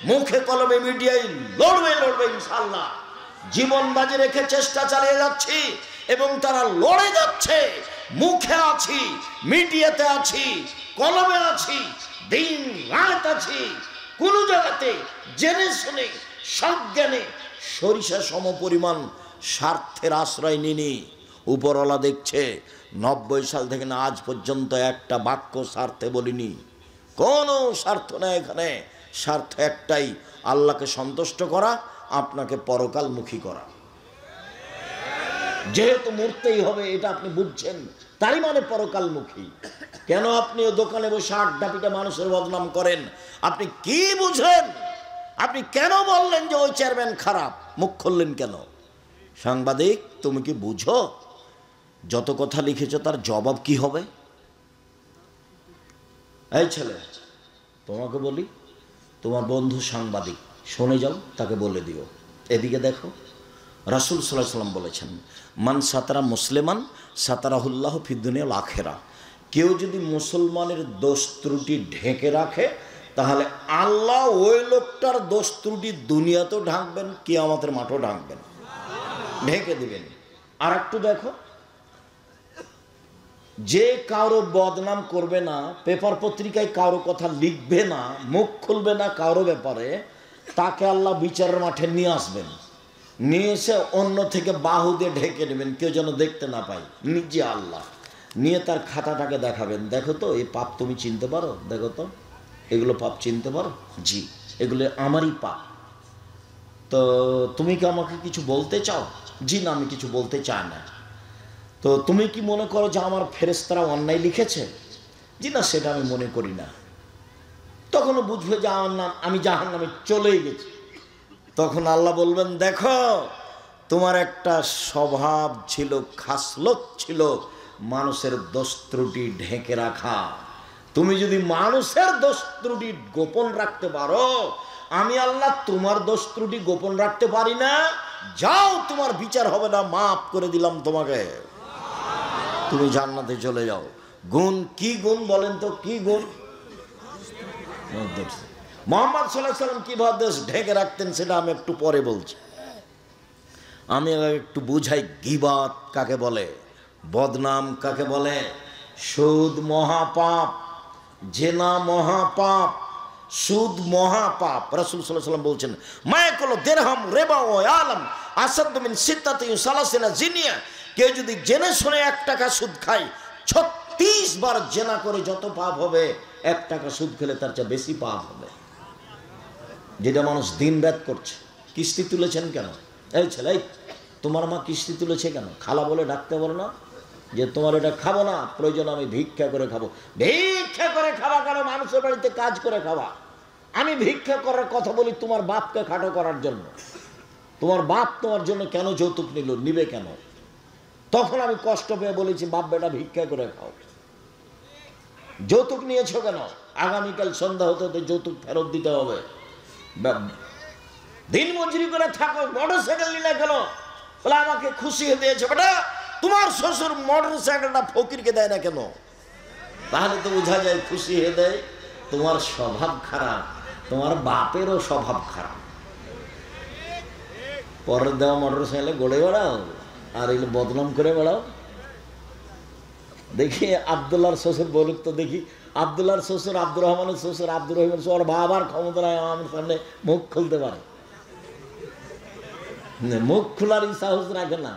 মুখে কলমে মিডিয়ায় লড়বে ইনশাআল্লাহ। জীবন বাজি রেখে চেষ্টা চালিয়ে যাচ্ছি এবং তারা লড়ে যাচ্ছে। মুখে আছি, মিডিয়াতে আছি, কলমে আছি, দিন রাত আছি, কোন জায়গাতে জেনে শুনে সজ্ঞানে সরিষা সম পরিমাণ স্বার্থের আশ্রয় নিনি। উপরওয়ালা দেখছে 90 সাল থেকে না আজ পর্যন্ত একটা বাক্য স্বার্থে বলিনি। কোনো স্বার্থ নেই এখানে, স্বার্থ একটাই, আল্লাহকে সন্তুষ্ট করা, আপনাকে পরকালমুখী করা। যেহেতু মরতেই হবে এটা আপনি বুঝছেন, তারই মানে পরকালমুখী। কেন আপনি ও দোকানে বসে আড্ডা পিটা মানুষের বদনাম করেন? আপনি কি বুঝলেন? আপনি কেন বললেন যে ওই চেয়ারম্যান খারাপ? মুখ খুললেন কেন? সাংবাদিক, তুমি কি বুঝো যত কথা লিখেছ তার জবাব কি হবে? এই ছেলে, তোমাকে বলি, তোমার বন্ধু সাংবাদিক, শুনে যাও, তাকে বলে দিও, এদিকে দেখো, রাসূল সাল্লাল্লাহু আলাইহি ওয়াসাল্লাম বলেছেন, মান সাতারা মুসলিমান সাতারাহুল্লাহ ফিদ দুনিয়া ওয়াল আখিরা। কেউ যদি মুসলমানের দোষ ত্রুটি ঢেকে রাখে তাহলে আল্লাহ ওই লোকটার দোষ ত্রুটি দুনিয়াতেও ঢাকবেন, কিয়ামতের মাঠেও ঢাকবেন, ঢেকে দিবেন। আর একটু দেখো, যে কারো বদনাম করবে না, পেপার পত্রিকায় কারো কথা লিখবে না, মুখ খুলবে না কারো ব্যাপারে, তাকে আল্লাহ বিচারের মাঠে নিয়ে আসবেন, নিয়ে এসে অন্য থেকে বাহু দিয়ে ঢেকে নেবেন, কেউ যেন দেখতে না পায়, নিজে আল্লাহ নিয়ে তার খাতাটাকে দেখাবেন, দেখো তো এই পাপ তুমি চিনতে পারো, দেখো তো এগুলো পাপ চিনতে পারো, জি এগুলো আমারই পাপ, তো তুমি কি আমাকে কিছু বলতে চাও? জি না, আমি কিছু বলতে চাই না। তো তুমি কি মনে করো যে আমার ফেরেশতারা অন্যায় লিখেছে? জি না, সেটা আমি মনে করি না। তখনও বুঝবে যে আমার নাম, আমি জাহান্নামে চলেই গেছি। তখন আল্লাহ বলবেন, দেখো তোমার একটা স্বভাব ছিল, খাসলত ছিল মানুষের দোষ ত্রুটি ঢেকে রাখা। তুমি যদি মানুষের দোষ ত্রুটি গোপন রাখতে পারো, আমি আল্লাহ তোমার দোষ ত্রুটি গোপন রাখতে পারি না। যাও, তোমার বিচার হবে না, মাফ করে দিলাম তোমাকে, তুমি জান্নাতে চলে যাও। গুণ কি গুণ বলেন তো, কি গুণ? মুহাম্মদ সাল্লাল্লাহু আলাইহি ওয়াসাল্লাম কিভাবে দেশ ঢেকে রাখতেন সেটা আমি একটু পরে বলছি। আমি একটু বুঝাই, গীবাত কাকে বলে, বদনাম কাকে বলে, সুদ মহাপাপ, জেনা মহাপাপ, সুদ মহাপাপ। রাসূল সাল্লাল্লাহু আলাইহি ওয়াসাল্লাম বলছেন, মায়াকুলু দিরহাম রিবা ওয়া আলাম আসাদু মিন সিত্তাতি সালাসিনা জিনিয়া। কেউ যদি জেনে শুনে 1 টাকা সুদ খায়, 36 বার জেনা করে যত পাপ হবে, 1 টাকা সুদ খেলে তার চেয়ে বেশি পাপ হবে। যেটা মানুষ দিন রাত করছে। কিস্তি তুলেছেন কেন? এই ছেলে, তোমার মা কিস্তি তুলেছে কেন? খালা বলে ডাকতে পারো না যে তোমার এটা খাবো না, প্রয়োজন আমি ভিক্ষা করে খাবো। ভিক্ষা করে খাওয়া কেন? মানুষের বাড়িতে কাজ করে খাওয়া। আমি ভিক্ষা করার কথা বলি তোমার বাপকে খাটো করার জন্য। তোমার বাপ তোমার জন্য কেন যৌতুক নিল, নিবে কেন? তখন আমি কষ্ট পেয়ে বলেছি, বাপ বেটা ভিক্ষা করে খাও। যৌতুক নিয়েছো কেন? আগামীকাল সন্ধ্যা হতে হতে যৌতুক ফেরত দিতে হবে। দিন মজুরি করে থাকো, মোটরসাইকেল নিলে কেন? বলে আমাকে খুশি হয়ে দিয়েছে। বেটা, তোমার শ্বশুর মোটরসাইকেলটা ফকিরকে দেয় না কেন? তাহলে তো বোঝা যায় খুশি হয়ে দেয়। তোমার স্বভাব খারাপ, তোমার বাপেরও স্বভাব খারাপ। পরের দেওয়া মোটরসাইকেলে গড়ে বেড়াও আর এগুলো বদনাম করে বেড়াও। দেখি আব্দুল্লাহর শ্বশুর বলুক তো দেখি, আব্দুল্লাহর শ্বশুর, আব্দুর রহমানের শ্বশুর, আব্দুর রহিমের শ্বশুর, ওর বাবার ক্ষমতা নাই আমার সামনে মুখ খুলতে পারে, মুখ খোলার সাহস রাখে না,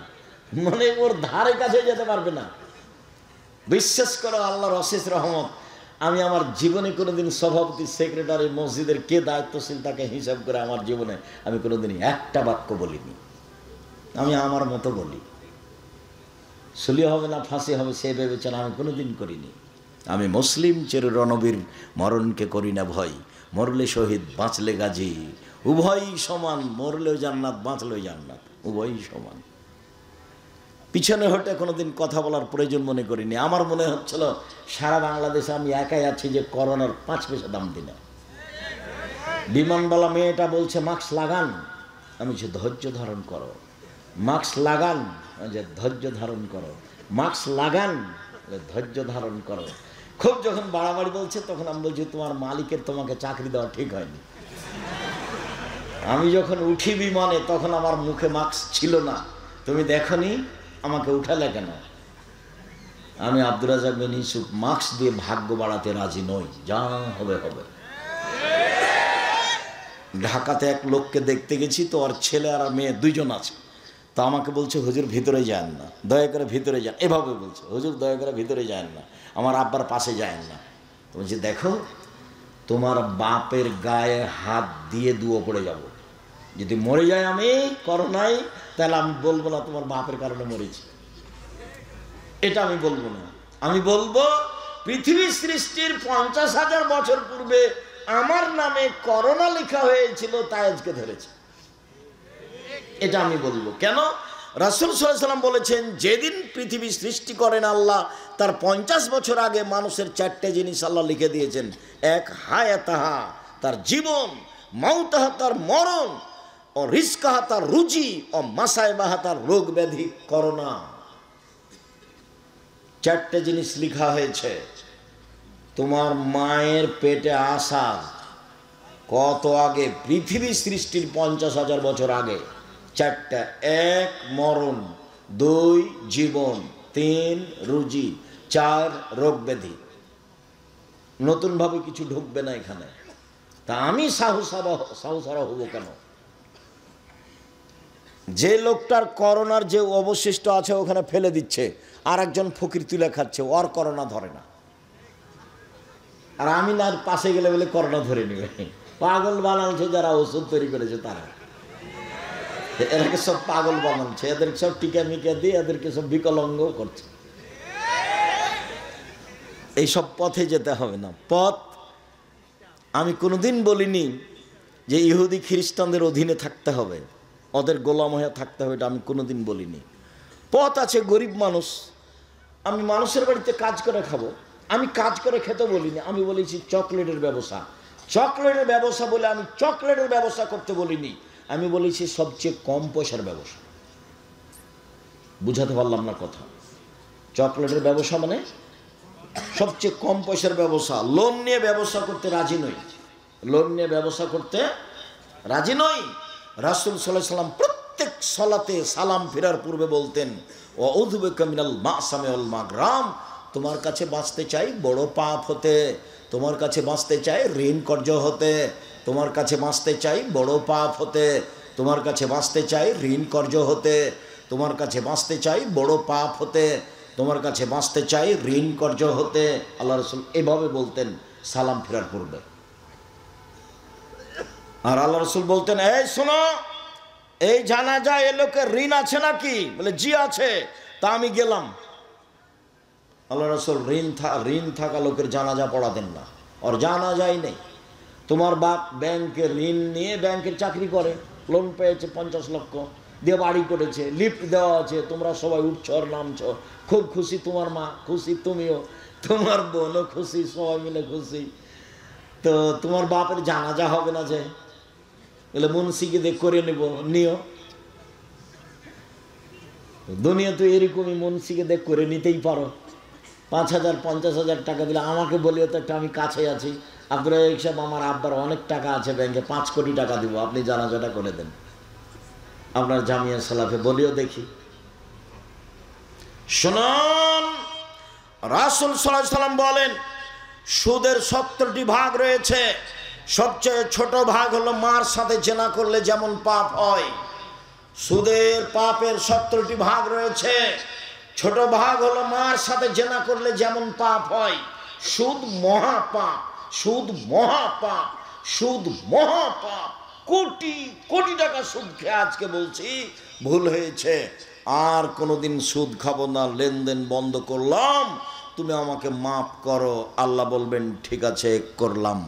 মানে ওর ধারে কাছে যেতে পারবে না। বিশ্বাস করো, আল্লাহর অশেষ রহমত, আমি আমার জীবনে কোনোদিন সভাপতি, সেক্রেটারি, মসজিদের কে দায়িত্বশীল তাকে হিসাব করে আমার জীবনে আমি কোনোদিনই একটা বাক্য বলিনি। আমি আমার মতো বলি, সুলি হবে না ফাঁসি হবে সে বিবেচনা আমি কোনোদিন করিনি। আমি মুসলিম চির রণবীর, মরণকে করি না ভয়, মরলে শহীদ বাঁচলে গাজী, উভয়ই সমান, মরলেও জান্নাত বাঁচলেও জান্নাত, উভয়ই সমান। পিছনে হটে কোনোদিন কথা বলার প্রয়োজন মনে করিনি। আমার মনে হচ্ছিল সারা বাংলাদেশে আমি একাই আছি যে করোনার 5 পয়সা দাম দিই না। বিমানবালা মেয়েটা বলছে মাস্ক লাগান, আমি যে ধৈর্য ধারণ করো, মাস্ক লাগান, যে ধৈর্য ধারণ করো, মাস্ক লাগান, ধৈর্য ধারণ করো। খুব যখন বাড়াবাড়ি বলছে তখন আমি বলছি তোমার মালিকের তোমাকে চাকরি দেওয়া ঠিক হয়নি। আমি যখন উঠি বিমানে তখন আমার মুখে মাস্ক ছিল না, তুমি দেখনি আমাকে উঠালে কেন? আমি আব্দুর রাজ্জাক বিন ইউসুফ মাস্ক দিয়ে ভাগ্য বাড়াতে রাজি নই, যা হবে হবে। ঢাকাতে এক লোককে দেখতে গেছি, তো ওর ছেলে আর মেয়ে দুইজন আছে। তো আমাকে বলছে, হুজুর ভিতরে যান না, দয়া করে ভিতরে যান, এভাবে বলছে, হুজুর দয়া করে ভিতরে যান না, আমার আব্বার পাশে যান না। তো বলছি, দেখো তোমার বাপের গায়ে হাত দিয়ে দুয়ো পড়ে যাব, যদি মরে যায় আমি করোনায়, তাহলে আমি বলবো না তোমার বাপের কারণে মরেছি, এটা আমি বলবো না। আমি বলবো পৃথিবী সৃষ্টির 50,000 বছর পূর্বে আমার নামে করোনা লেখা হয়েছিল, তাই আজকে ধরেছে, এটা আমি বলবো। কেন? রাসূল সাল্লাল্লাহু আলাইহি ওয়াসাল্লাম বলেছেন, যেদিন পৃথিবী সৃষ্টি করেন আল্লাহ, তার 50 বছর আগে মানুষের 4টে জিনিস আল্লাহ লিখে দিয়েছেন। এক, হায়াতাহা, তার জীবন, মাউতাহা, তার মরণ, ও রিজকাহা, তার রুজি, ও মাসাইবাহা, তার রোগ ব্যাধি, করোনা। 4টে জিনিস লিখা হয়েছে। তোমার মায়ের পেটে আসার কত আগে? পৃথিবী সৃষ্টির 50,000 বছর আগে। 4টা, 1 মরণ, 2 জীবন, 3 রুজি, 4 রোগ ব্যাধি। নতুনভাবে কিছু ঢুকবে না এখানে। তা আমি সাহসারা হব কেন? যে লোকটার করোনার যে অবশিষ্ট আছে ওখানে ফেলে দিচ্ছে, আর একজন ফকির তুলে খাচ্ছে, ওর করোনা ধরে না, আর আমি না পাশে গেলে বলে করোনা ধরে নিবে। পাগল বানাচ্ছে যারা ওষুধ তৈরি করেছে তারা, এদেরকে সব পাগল বানাচ্ছে, এদেরকে সব টিকা মিকা দিয়ে এদেরকে সব বিকলাঙ্গ করছে। এইসব পথে যেতে হবে না। পথ আমি কোনোদিন বলিনি যে ইহুদি খ্রিস্টানদের অধীনে থাকতে হবে, ওদের গোলাম হয়ে থাকতে হবে, এটা আমি কোনোদিন বলিনি। পথ আছে, গরিব মানুষ, আমি মানুষের বাড়িতে কাজ করে খাবো, আমি কাজ করে খেতে বলিনি, আমি বলেছি চকলেটের ব্যবসা। চকলেটের ব্যবসা বলে আমি চকলেটের ব্যবসা করতে বলিনি, আমি বলেছি সবচেয়ে কম পয়সার ব্যবসা। বুঝাতে পারলাম না কথা? চকলেটের ব্যবসা মানে সবচেয়ে কম পয়সার ব্যবসা। লোন নিয়ে ব্যবসা করতে রাজি নই, লোন নিয়ে ব্যবসা করতে রাজি নই। রাসূল সাল্লাল্লাহু আলাইহি ওয়াসাল্লাম প্রত্যেক সালাতে সালাম ফেরার পূর্বে বলতেন, ওয়াউযু বিকা মিনাল মাসামি ওয়াল মাগরাম, তোমার কাছে বাঁচতে চাই বড় পাপ হতে, তোমার কাছে বাঁচতে চাই ঋণ কর্য হতে, তোমার কাছে বাঁচতে চাই বড় পাপ হতে, তোমার কাছে বাঁচতে চাই ঋণ কর্য হতে, তোমার কাছে বাঁচতে চাই বড় পাপ হতে, তোমার কাছে বাঁচতে চাই ঋণ কর্য হতে। আল্লাহ রাসূল এভাবে বলতেন সালাম ফেরার পূর্বে। আর আল্লাহ রাসূল বলতেন, এই শোনো, এই জানাজা এ লোকের ঋণ আছে নাকি? বলে জি আছে। তা আমি গেলাম। আল্লাহ রাসূল ঋণ থাকা লোকের জানাজা পড়াতেন না, ওর জানাজাই নেই। তোমার বাপ ব্যাংকের ঋণ নিয়ে ব্যাংকের চাকরি করে, লোন পেয়েছে 50 লক্ষ দিয়ে বাড়ি করেছে, লিফট দেওয়া আছে, তোমরা সবাই উঠছ আর নামছ, খুব খুশি, তোমার মা খুশি, তুমিও, তোমার বোনও খুশি, সবাই মিলে খুশি। তো তোমার বাপের জানাজা হবে না যে? বলে মুন্সিকে দেখ করে নিও। দুনিয়া তো এরকমই, মুন্সিকে দেখ করে নিতেই পারো। 5,000 50,000 টাকা দিলে আমাকে বলিও তো একটা, আমি কাছে আছি, আব্দুর রাজ্জাক সাহেব আমার আব্বার অনেক টাকা আছে ব্যাংকে, 5 কোটি টাকা দিব, আপনি জানাজাটা করে দেন, আপনার জামিয়া সালাফে বলিও দেখি। শুনুন, রাসূল সাল্লাল্লাহু আলাইহি ওয়াসাল্লাম বলেন সুদের 70টি ভাগ রয়েছে। সবচেয়ে ছোট ভাগ হলো মার সাথে জেনা করলে যেমন পাপ হয়, সুদের পাপের 70টি ভাগ রয়েছে। ছোট ভাগ হলো মার সাথে জেনা করলে যেমন পাপ হয়। সুদ মহাপাপ, সুদ মহাপাপ, সুদ মহাপাপ। কোটি কোটি টাকা সুদ খেয়ে আজকে বলছি ভুল হয়েছে, আর কোনোদিন সুদ খাবো না, লেনদেন বন্ধ করলাম, তুমি আমাকে মাফ করো। আল্লাহ বলবেন ঠিক আছে করলাম।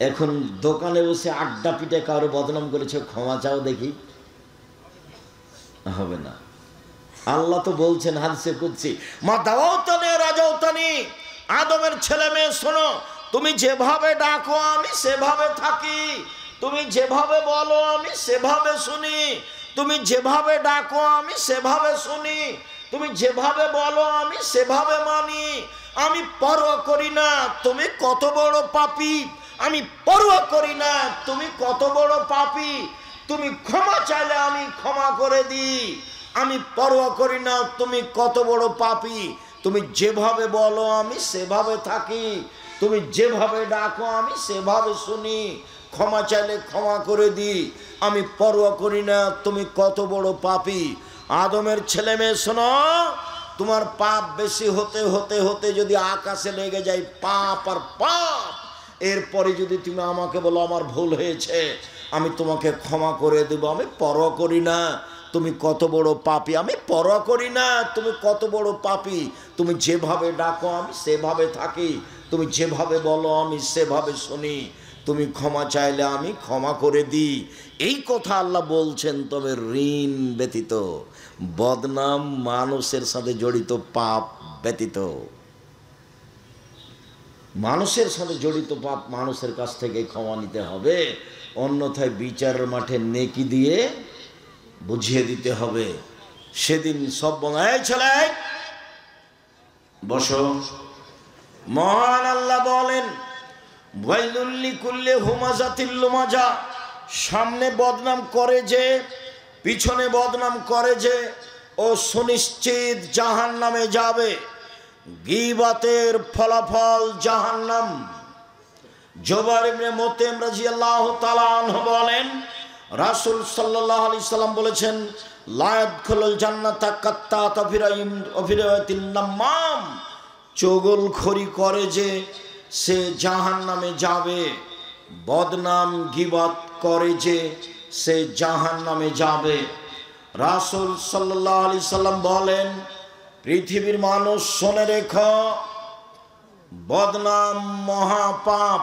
এখন দোকানে বসে আড্ডা পিটে কারো বদনাম করেছে, ক্ষমা চাও দেখি, হবে না। আল্লাহ তো বলছেন হাদিসে কুদসি, মা দাওয়াতানি রাজাউতানি, আদমের ছেলে মেয়ে শোনো, তুমি যেভাবে ডাকো আমি সেভাবে থাকি, তুমি যেভাবে বলো আমি সেভাবে শুনি, তুমি যেভাবে ডাকো আমি সেভাবে শুনি, তুমি যেভাবে বলো আমি সেভাবে মানি, আমি পরোয়া করি না তুমি কত বড় পাপী, আমি পরোয়া করি না তুমি কত বড় পাপী, তুমি ক্ষমা চাইলে আমি ক্ষমা করে দিই। আমি পরোয়া করি না তুমি কত বড় পাপী, তুমি যেভাবে বলো আমি সেভাবে থাকি, তুমি যেভাবে ডাকো আমি সেভাবে শুনি, ক্ষমা চাইলে ক্ষমা করে দিই। আমি পরোয়া করি না তুমি কত বড় পাপী। আদমের ছেলে মেয়ে শোনো, তোমার পাপ বেশি হতে হতে হতে যদি আকাশে লেগে যায় পাপ আর পাপ, এরপরে যদি তুমি আমাকে বলো আমার ভুল হয়েছে, আমি তোমাকে ক্ষমা করে দেব। আমি পরোয়া করি না তুমি কত বড় পাপী, আমি পরোয়া করি না তুমি কত বড় পাপী, তুমি যেভাবে ডাকো আমি সেভাবে থাকি, তুমি যেভাবে বলো আমি সেভাবে শুনি, তুমি ক্ষমা চাইলে আমি ক্ষমা করে দিই। এই কথা আল্লাহ বলছেন। তবে ঋণ ব্যতীত, বদনাম মানুষের সাথে জড়িত পাপ ব্যতীত, মানুষের সাথে জড়িত পাপ মানুষের কাছ থেকে ক্ষমা নিতে হবে, অন্যথায় বিচারের মাঠে নেকি দিয়ে বুঝিয়ে দিতে হবে। সেদিন সব বনায় ছেলে বসো। মহান আল্লাহ বলেন ওয়াইলুল লিকুল্লি হুমাজাতিল লুমাজা, সামনে বদনাম করে যে, পিছনে বদনাম করে যে, ও সুনিশ্চিত জাহান্নামে যাবে। গীবাতের ফলাফল জাহান্নাম। জুবাইর ইবনে মুতঈম রাদিয়াল্লাহু তাআলা আনহু বলেন রাসূল সাল্লাল্লাহু আলাইহি সাল্লাম বলেছেন লা ইয়াদখুলুল জান্নাতা কাত্তাত ফিরাতিন নামাম, চগলখড়ি করে যে সে জাহান্নামে যাবে, বদনাম গীবাত করে যে সে জাহান্নামে যাবে। রাসূল সাল্লাল্লাহু আলাইহি সাল্লাম বলেন পৃথিবীর মানুষ শুনে রেখো, বদনাম মহাপাপ,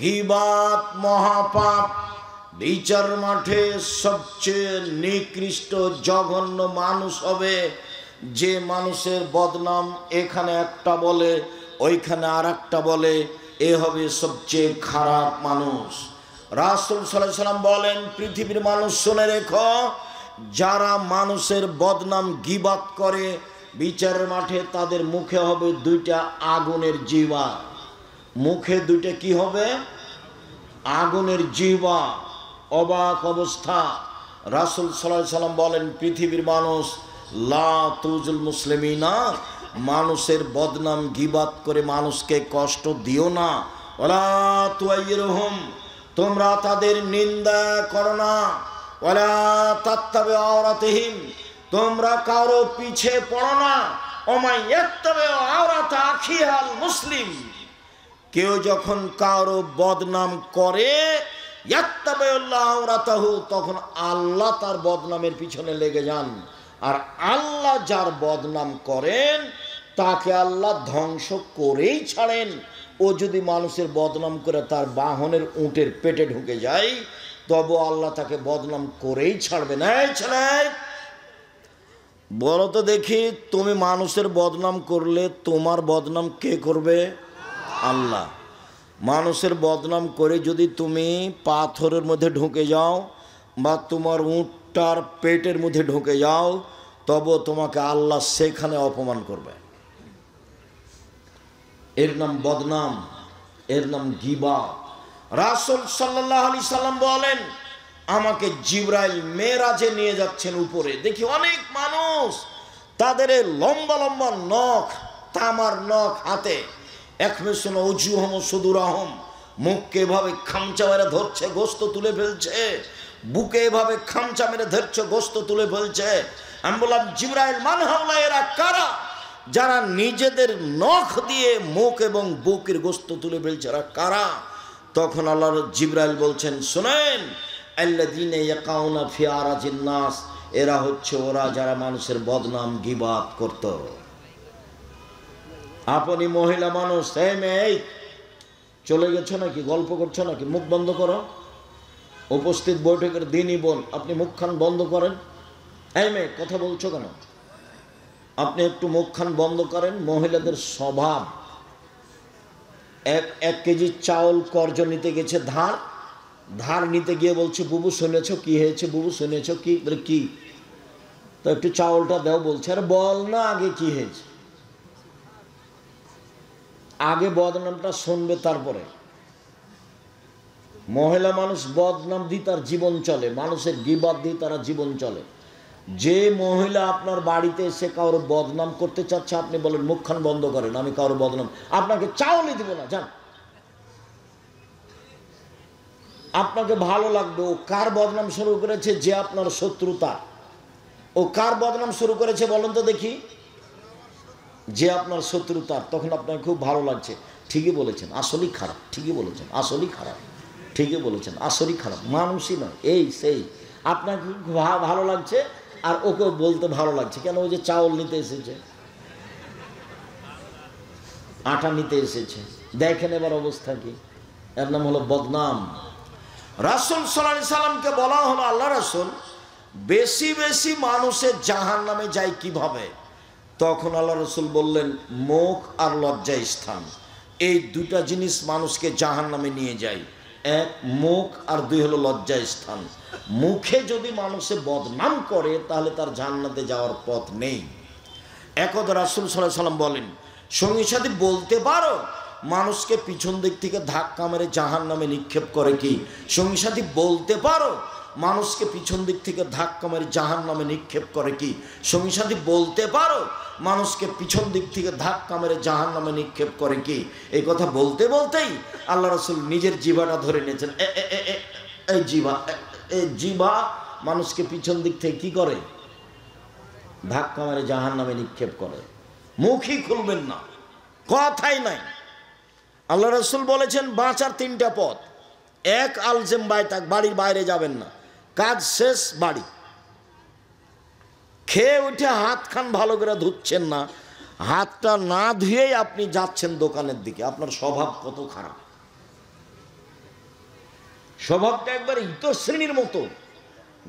গীবাত মহাপাপ। বিচার মাঠে সবচেয়ে নিকৃষ্ট জঘন্য মানুষ হবে যে মানুষের বদনাম এখানে একটা বলে ওইখানে আর একটা বলে, এ হবে সবচেয়ে খারাপ মানুষ। রাসূল সাল্লাল্লাহু আলাইহি সাল্লাম বলেন পৃথিবীর মানুষ শুনে রেখো, যারা মানুষের বদনাম গীবাত করে বিচারের মাঠে তাদের মুখে হবে দুইটা আগুনের জিহ্বা। মুখে দুইটা কি হবে? আগুনের জিহ্বা। অবাক অবস্থা। রাসূল সাল্লাল্লাহু আলাইহি সাল্লাম বলেন পৃথিবীর মানুষ লা তুজুল মুসলিমিনা, মানুষের বদনাম গীবাত করে মানুষকে কষ্ট দিও না। ওয়ালা তুআইরুহুম, তোমরা তাদের নিন্দা করো না। ওয়ালা তাত্তাবি আওরাতিহিম, তোমরা কারো পিছে পড়ো না। ওমাই ইয়াত্তাবি আওরাতা আখিহাল মুসলিম, কেউ যখন কারো বদনাম করে ইয়াত্তাবিউল্লাহ আওরাতাহু, তখন আল্লাহ তার বদনামের পিছনে লেগে যান। আর আল্লাহ যার বদনাম করেন তাকে আল্লাহ ধ্বংস করেই ছাড়েন। ও যদি মানুষের বদনাম করে তার বাহনের উটের পেটে ঢুকে যায়, তবে আল্লাহ তাকে বদনাম করেই ছাড়বে না। ছেলে বলো তো দেখি, তুমি মানুষের বদনাম করলে তোমার বদনাম কে করবে? আল্লাহ। মানুষের বদনাম করে যদি তুমি পাথরের মধ্যে ঢুকে যাও বা তোমার উটটার পেটের মধ্যে ঢুকে যাও, তবে তোমাকে আল্লাহ সেখানে অপমান করবে। এর নাম বদনাম, এর নাম গীবাত। রাসূল সাল্লাল্লাহু আলাইহি সাল্লাম বলেন আমাকে জিবরাইল মেরাজে নিয়ে যাচ্ছেন উপরে, দেখি অনেক মানুষ তাদের লম্বা লম্বা নখ, তামার নখ হাতে, একমেশন উজুহম সুদুরাহম, মুখকে এভাবে খামচা মেরে ধরছে, গোস্ত তুলে ফেলছে, বুকে এভাবে খামচা মেরে ধরছে, গোস্ত তুলে ফেলছে। আমি বললাম জিবরাইল মান হাওলা, এরা কারা? যারা নিজেদের নখ দিয়ে মুখ এবং বুকের গোস্ত তুলে ফেলছে, এরা কারা? তখন আল্লাহর জিবরাইল বলছেন শুনেন, আল্লাযীনা ইয়াকাউনা ফি আরাজিন নাস, এরা হচ্ছে ওরা যারা মানুষের বদনাম গীবাত করত। আপনি মহিলা মানুষ, এই মেয়ে চলে গেছো নাকি, গল্প করছো নাকি? মুখ বন্ধ করো। উপস্থিত বৈঠকের দিনই বোন, আপনি মুখখান বন্ধ করেন। এই মেয়ে কথা বলছো কেন? আপনি একটু মুখখান বন্ধ করেন। মহিলাদের স্বভাব, এক কেজি চাউল কর্জ নিতে গেছে, ধার নিতে গিয়ে বলছে বুবু শুনেছ কি হয়েছে? বুবু শুনেছ কি? বলে কি? তো একটু চাউলটা দাও বলছে। আরে বল না আগে কি হয়েছে, আগে বদনামটা শুনবে তারপরে। মহিলা মানুষ বদনাম দিয়ে তার জীবন চলে, মানুষের গীবত দিয়ে তারা জীবন চলে। যে মহিলা আপনার বাড়িতে এসে কারো বদনাম করতে চাচ্ছে, আপনি বলেন মুখখান বন্ধ করেন, আমি কারো বদনাম, আপনাকে চাউলই দিব না, যান। আপনাকে ভালো লাগবে। ও কার বদনাম শুরু করেছে? যে আপনার শত্রুতা। ও কার বদনাম শুরু করেছে বলেন তো দেখি? যে আপনার শত্রুতার। তখন আপনাকে খুব ভালো লাগছে, ঠিকই বলেছেন, আসলেই খারাপ, ঠিকই বলেছেন, আসলেই খারাপ, ঠিকই বলেছেন, আসলেই খারাপ, মানুষই নয়, এই সেই। আপনাকে ভালো লাগছে, আর ওকে বলতে ভালো লাগছে কেন? ওই যে চাউল নিতে এসেছে, আটা নিতে এসেছে, দেখেন এবার অবস্থা কি। এর নাম হলো বদনাম। রাসূল সাল্লাল্লাহু আলাইহি সাল্লামকে বলা হলো, আল্লাহ রাসূল, বেশি বেশি মানুষের জাহান্নামে যায় কিভাবে? তখন আল্লাহ রাসূল বললেন, মুখ আর লজ্জা স্থান, এই দুটা জিনিস মানুষকে জাহান্নামে নিয়ে যায়। এক মুখ, আর দুই হলো লজ্জা স্থান। মুখে যদি মানুষে বদনাম করে তাহলে তার জান্নাতে যাওয়ার পথ নেই। একদা রাসূল সাল্লাল্লাহু আলাইহি সাল্লাম বলেন, সঙ্গী সাথী বলতে পারো মানুষকে পিছন দিক থেকে ধাক্কা মেরে জাহান্নামে নিক্ষেপ করে কি? সঙ্গী সাথী বলতে পারো মানুষকে পিছন দিক থেকে ধাক্কা মেরে জাহান্নামে নিক্ষেপ করে কি? সঙ্গী সাথী বলতে পারো মানুষকে পিছন দিক থেকে ধাক্কা মেরে জাহান্নামে নিক্ষেপ করে কি? এই কথা বলতে বলতেই আল্লাহ রাসূল নিজের জিহ্বাটা ধরে নিয়েছেন। এই জিহ্বা, এই জিহ্বা মানুষকে পিছন দিক থেকে কি করে? ধাক্কা মেরে জাহান্নামে নিক্ষেপ করে। মুখই খুলবেন না, কথাই নাই। আল্লাহ রাসূল বলেছেন বাঁচার তিনটা পথ। এক, আলজেম বাইতাক, বাড়ির বাইরে যাবেন না, কাজ শেষ বাড়ি। খেয়ে উঠে হাত খান ভালো করে ধুচ্ছেন না, হাতটা না ধুয়েই আপনি যাচ্ছেন দোকানের দিকে। আপনার স্বভাব কত খারাপ! স্বভাবটা একবার ইতর শ্রেণীর মতো,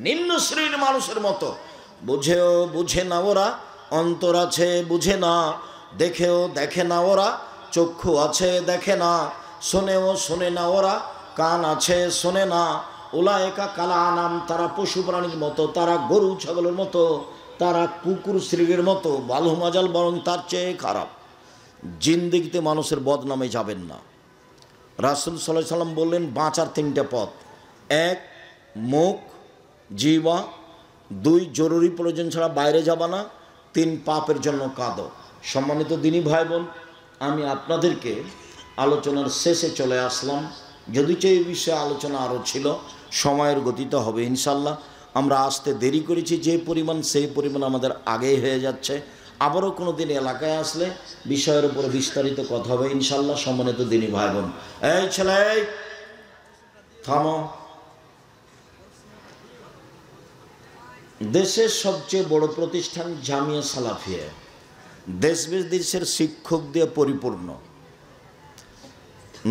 নিম্ন শ্রেণীর মানুষের মতো। বুঝেও বুঝে না ওরা, অন্তর আছে বুঝে না, দেখেও দেখে না ওরা, চক্ষু আছে দেখে না, শোনেও শোনে না ওরা, কান আছে শোনে না। উলায়েকা কালা আনাম, তারা পশু প্রাণীর মতো, তারা গরু ছাগলের মতো, তারা কুকুর শ্রীর মতো, বালুমাজাল বরং তার চেয়ে খারাপ। জিন্দেগিতে মানুষের বদনামে যাবেন না। রাসূল সাল্লাল্লাহু আলাইহি সাল্লাম বললেন বাঁচার তিনটে পথ। এক, মুখ জিহ্বা। দুই, জরুরি প্রয়োজন ছাড়া বাইরে যাবা না। তিন, পাপের জন্য কাঁদো। সম্মানিত দিনী ভাই বোন, আমি আপনাদেরকে আলোচনার শেষে চলে আসলাম। যদি এই বিষয়ে আলোচনা আরও ছিল, সময়ের গতিতে হবে ইনশাল্লাহ। আমরা আসতে দেরি করেছি যে পরিমাণ, সেই পরিমাণ আমাদের আগেই হয়ে যাচ্ছে। আবারও কোনো দিন এলাকায় আসলে বিষয়ের উপর বিস্তারিত কথা হবে ইনশাল্লাহ। সম্মানিত দিনী ভাই বোন, এই ছেলে থামো। দেশের সবচেয়ে বড় প্রতিষ্ঠান জামিয়া সালাফিয়া, দেশ বিদেশের শিক্ষক দিয়ে পরিপূর্ণ।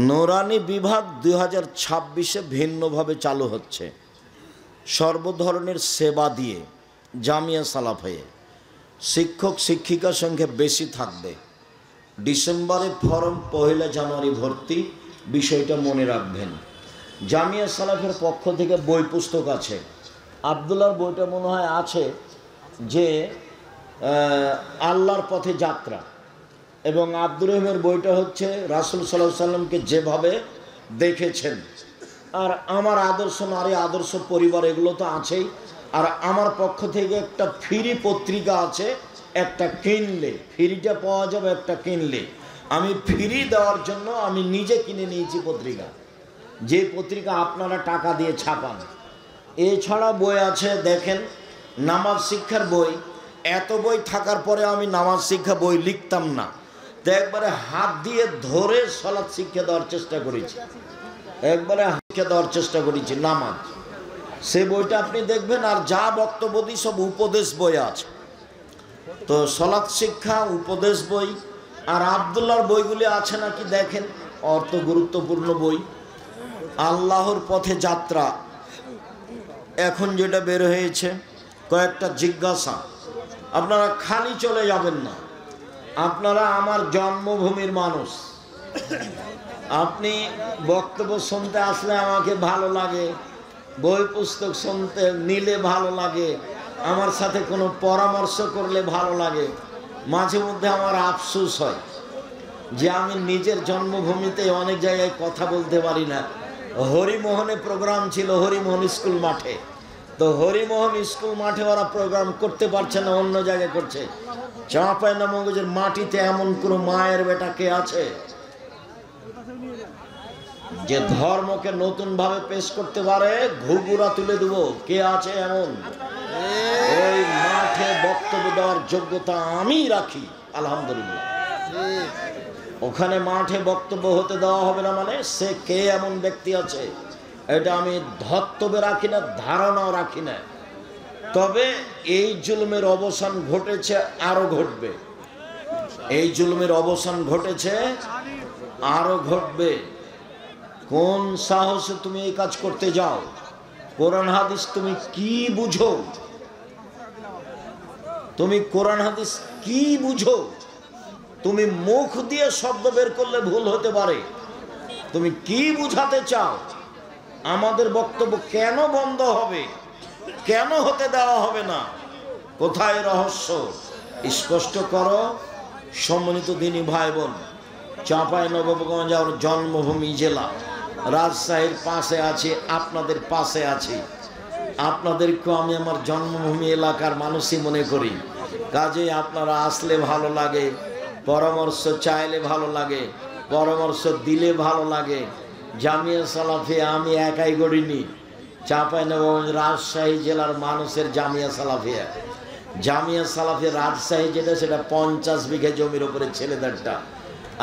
নুরানি বিভাগ 2026-এ ভিন্নভাবে চালু হচ্ছে। সর্বধরনের সেবা দিয়ে জামিয়া সালাফিয়া। শিক্ষক শিক্ষিকার সংখ্যা বেশি থাকবে। ডিসেম্বরে ফরম, 1 জানুয়ারি ভর্তি। বিষয়টা মনে রাখবেন। জামিয়া সালাফের পক্ষ থেকে বই পুস্তক আছে। আবদুল্লাহর বইটা মনে হয় আছে, যে আল্লাহর পথে যাত্রা, এবং আব্দুর রহিমের বইটা হচ্ছে রাসূল সাল্লাল্লাহু আলাইহি সাল্লামকে যেভাবে দেখেছেন। আর আমার আদর্শ নারী, আদর্শ পরিবার, এগুলো তো আছেই। আর আমার পক্ষ থেকে একটা ফ্রি পত্রিকা আছে, একটা কিনলে ফ্রিটা পাওয়া যাবে, একটা কিনলে। আমি ফ্রি দেওয়ার জন্য আমি নিজে কিনে নিয়েছি পত্রিকা, যে পত্রিকা আপনারা টাকা দিয়ে ছাপান। এছাড়া বই আছে, দেখেন, নামাজ শিক্ষার বই। এত বই থাকার পরে আমি নামাজ শিক্ষা বই লিখতাম না, তো একবারে হাত দিয়ে ধরে সালাত শিক্ষা দেওয়ার চেষ্টা করেছি, একবারে শিক্ষা দেওয়ার চেষ্টা করেছি নামাজ। সে বইটা আপনি দেখবেন। আর যা বক্তব্য দিই সব উপদেশ বই আছে। তো সালাত শিক্ষা, উপদেশ বই, আর আবদুল্লাহর বইগুলি আছে নাকি দেখেন, অর্থ গুরুত্বপূর্ণ বই। আল্লাহর পথে যাত্রা এখন যেটা বের হয়েছে, কয়েকটা জিজ্ঞাসা। আপনারা খালি চলে যাবেন না। আপনারা আমার জন্মভূমির মানুষ। আপনি বক্তব্য শুনতে আসলে আমাকে ভালো লাগে, বই পুস্তক শুনতে নিলে ভালো লাগে, আমার সাথে কোনো পরামর্শ করলে ভালো লাগে। মাঝে মধ্যে আমার আফসোস হয় যে আমি নিজের জন্মভূমিতে অনেক জায়গায় কথা বলতে পারি না। হরিমোহনে প্রোগ্রাম ছিল, হরিমোহন স্কুল মাঠে। তো হরিমোহন স্কুল মাঠে ওরা প্রোগ্রাম করতে পারছে না, অন্য জায়গায় করছে। চাঁপাইনবাবগঞ্জের মাটিতে এমন কোন মায়ের বেটা কে আছে যে ধর্মকে নতুন ভাবে পেশ করতে পারে? ঘুঘুরা তুলে দেব, কে আছে এমন? ওই মাঠে বক্তব্য দেওয়ার যোগ্যতা আমি রাখি, আলহামদুলিল্লাহ। ওখানে মাঠে বক্তব্য হতে দেওয়া হবে না মানে সে কে এমন ব্যক্তি আছে এটা আমি ধর্তব্যে রাখি না, ধারণাও রাখি না। তবে এই জুলুমের অবসান ঘটেছে, আরো ঘটবে। এই জুলুমের অবসান ঘটেছে, আরো ঘটবে। কোন সাহসে তুমি এই কাজ করতে যাও? কোরআন হাদিস তুমি কি বুঝো? তুমি কোরআন হাদিস কি বুঝো? তুমি মুখ দিয়ে শব্দ বের করলে ভুল হতে পারে, তুমি কি বুঝাতে চাও? আমাদের বক্তব্য কেন বন্ধ হবে, কেন হতে দেওয়া হবে না? কোথায় রহস্য? স্পষ্ট করো। সম্মানিত দিনী ভাই বোন, চাঁপাইনবাবগঞ্জ আমার জন্মভূমি জেলা, রাজশাহীর পাশে আছি, আপনাদের পাশে আছি। আপনাদেরকেও আমি আমার জন্মভূমি এলাকার মানুষই মনে করি। কাজে আপনারা আসলে ভালো লাগে, পরামর্শ চাইলে ভালো লাগে, পরামর্শ দিলে ভালো লাগে। জামিয়া সালাফিয়া আমি একাই গড়িনি, চাঁপাইনবাবগঞ্জ রাজশাহী জেলার মানুষের জামিয়া সালাফিয়া। জামিয়া সালাফিয়া রাজশাহী যেটা, সেটা 50 বিঘা জমির উপরে ছেলেদেরটা,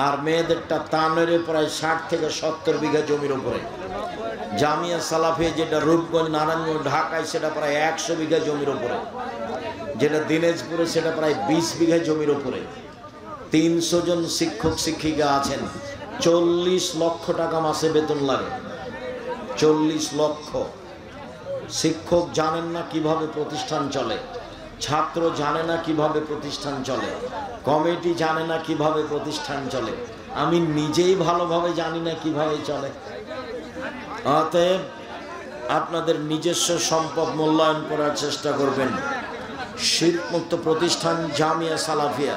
আর মেয়েদেরটা তানের প্রায় 60 থেকে 70 বিঘা জমির উপরে। জামিয়া সালাফিয়া যেটা রূপগঞ্জ, নারায়ণগঞ্জ, ঢাকায় সেটা প্রায় 100 বিঘা জমির উপরে। যেটা দিনাজপুরে সেটা প্রায় 20 বিঘা জমির উপরে। 300 জন শিক্ষক শিক্ষিকা আছেন, 40 লক্ষ টাকা মাসে বেতন লাগে। 40 লক্ষ। শিক্ষক জানেন না কিভাবে প্রতিষ্ঠান চলে, ছাত্র জানে না কিভাবে প্রতিষ্ঠান চলে, কমিটি জানে না কিভাবে প্রতিষ্ঠান চলে, আমি নিজেই ভালোভাবে জানি না কিভাবে চলে। অতএব আপনাদের নিজস্ব সম্পদ মূল্যায়ন করার চেষ্টা করবেন। শিরক মুক্ত প্রতিষ্ঠান জামিয়া সালাফিয়া,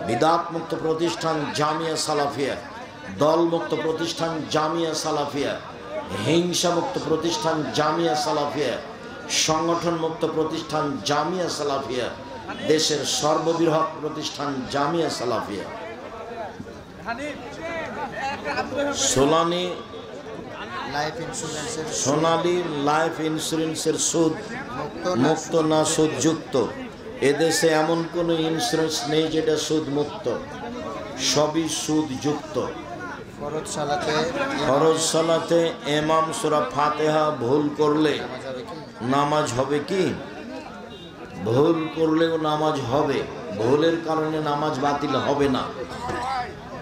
বিদাত মুক্ত প্রতিষ্ঠান জামিয়া সালাফিয়া, দল মুক্ত প্রতিষ্ঠান জামিয়া সালাফিয়া, হিংসা মুক্ত প্রতিষ্ঠান জামিয়া সালাফিয়া, সংগঠন মুক্ত প্রতিষ্ঠান জামিয়া সালাফিয়া, দেশের সর্ববৃহৎ প্রতিষ্ঠান জামিয়া সালাফিয়া। সোনালী লাইফ ইন্স্যুরেন্সের সুদ মুক্ত না সুদ যুক্ত। এদেশে এমন কোন ইন্স্যুরেন্স নেই যেটা সুদ মুক্ত, সবই সুদ যুক্ত। ফরজ সালাতে ইমাম সূরা ফাতিহা ভুল করলে নামাজ হবে কি? ভুল করলেও নামাজ হবে, ভুলের কারণে নামাজ বাতিল হবে না।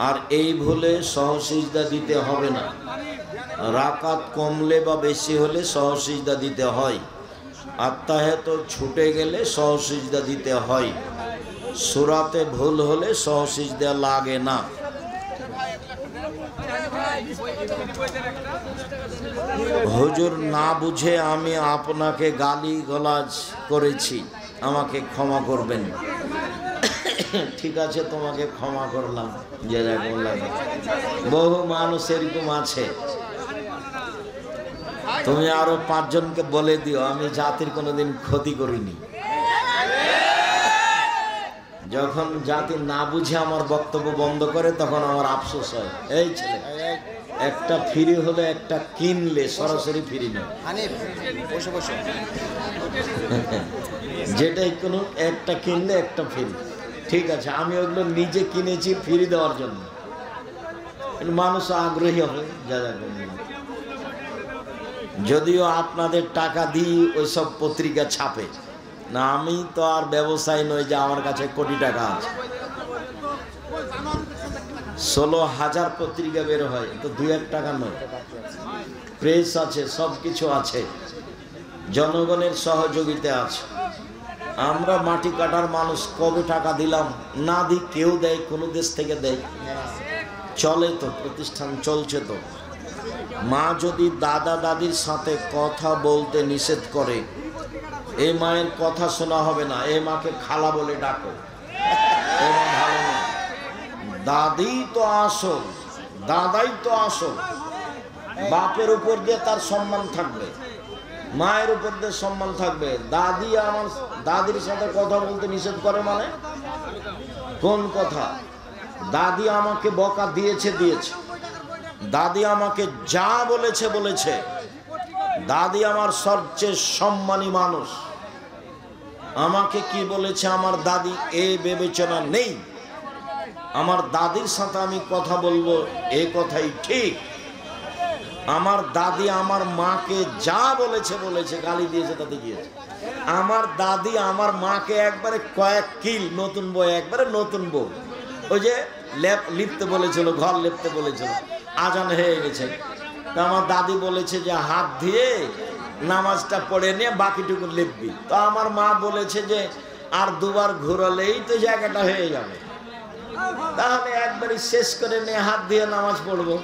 আর এই ভুলে সহসিজদা দিতে হবে না। রাকাত কমলে বা বেশি হলে সহসিজদা দিতে হয়। আত্তাহিয়াত ছুটে গেলে সহসিজদা দিতে হয়। সূরাতে ভুল হলে সহসিজদা লাগে না। হুজুর, না বুঝে আমি আপনাকে গালি গালাজ করেছি, আমাকে ক্ষমা করবেন। ঠিক আছে, তোমাকে ক্ষমা করলাম। বহু মানুষ এরকম আছে, তুমি আরো 5 জনকে বলে দিও আমি জাতির কোনোদিন ক্ষতি করিনি। যখন জাতি না বুঝে আমার বক্তব্য বন্ধ করে তখন আমার আফসোস হয়। এই ছেলে, একটা ফ্রি হলে একটা কিনলে সরাসরি ফ্রি নয়, যেটাই কোনো একটা কিনলে একটা ফ্রি। ঠিক আছে, আমি ওগুলো নিজে কিনেছি ফ্রি দেওয়ার জন্য, মানুষ আগ্রহী হবে। যা যা যদিও আপনাদের টাকা দিই ওইসব পত্রিকা ছাপে না, আমি তো আর ব্যবসায়ী নই যে আমার কাছে কোটি টাকা আছে। 16,000 পত্রিকা বের হয়, তো 2-1 টাকা নয়। প্রেস আছে, সব কিছু আছে, জনগণের সহযোগিতা আছে। আমরা মাটি কাটার মানুষ, কবে টাকা দিলাম? না দিই, কেউ দেয়, কোনো দেশ থেকে দেয়, চলে তো, প্রতিষ্ঠান চলছে তো। মা যদি দাদা দাদির সাথে কথা বলতে নিষেধ করে, এই মায়ের কথা শোনা হবে না, এই মাকে খালা বলে ডাকো, ভালো না। দাদি তো আসল, দাদাই তো আসল। বাপের উপর দিয়ে তার সম্মান থাকবে, মায়ের উপর দিয়ে সম্মান থাকবে। দাদি আমার দাদির সাথে কথা বলতে নিষেধ করে মানে কোন কথা? দাদি আমাকে বকা দিয়েছে দিয়েছে, দাদি আমাকে যা বলেছে বলেছে। দাদি আমার সবচেয়ে সম্মানী মানুষ। আমাকে কি বলেছে আমার দাদি এ বিবেচনা নেই। আমার দাদির সাথে আমি কথা বলবো এ কথাই ঠিক। আমার দাদি আমার মাকে যা বলেছে বলেছে, গালি দিয়েছে তাতে গিয়েছে। আমার দাদি আমার মাকে একবারে কয়েক কিল, নতুন বউ একবারে নতুন বউ, ওই যে লিপতে বলেছিল, ঘর লিপতে বলেছিল, আজান হয়ে গেছে। তা আমার দাদি বলেছে যে হাত দিয়ে নামাজটা পড়ে নিয়ে বাকিটুকু লিপবি। তো আমার মা বলেছে যে আর দুবার ঘুরালেই তো জায়গাটা হয়ে যাবে, তাহলে একবারই শেষ করে নিয়ে হাত দিয়ে নামাজ পড়বো।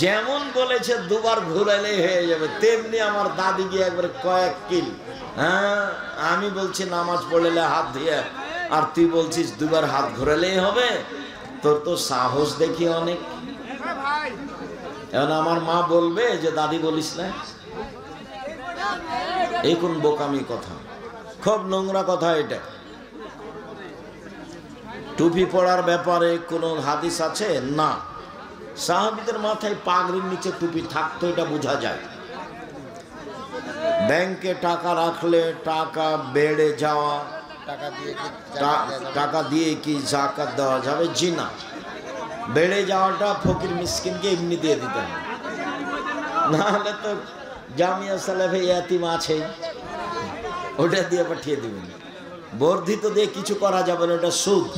যেমন বলেছে দুবার ঘুরালেই হয়ে যাবে, তেমনি আমার দাদি গিয়ে একবারে কয়েক কিল। হ্যাঁ, আমি বলছি নামাজ পড়লে হাত দিয়ে, আর তুই বলছিস দুবার হাত ঘুরালেই হবে। তোর তো সাহস দেখি অনেক। এখন আমার মা বলবে যে দাদি বলিস না, এই কোন বোকামি কথা, খুব নোংরা কথা এটা। টুপি পড়ার ব্যাপারে কোনো হাদিস আছে? না। সাহাবীদের মাথায় পাগড়ির নিচে টুপি থাকতো, এটা বোঝা যায়। ব্যাংকে টাকা রাখলে টাকা বেড়ে যাওয়া, টাকা দিয়ে কি যাকাত দেওয়া যাবে? জি না। বেড়ে যাওয়াটা ফকির মিসকিনকে এমনি দিয়ে দিতে হবে, নাহলে তো জামিয়া সালেফে ইয়াতিম আছে, ওটা দিয়ে পাঠিয়ে দিবেন। বর্ধিত দিয়ে কিছু করা যাবে না, ওটা সুদ।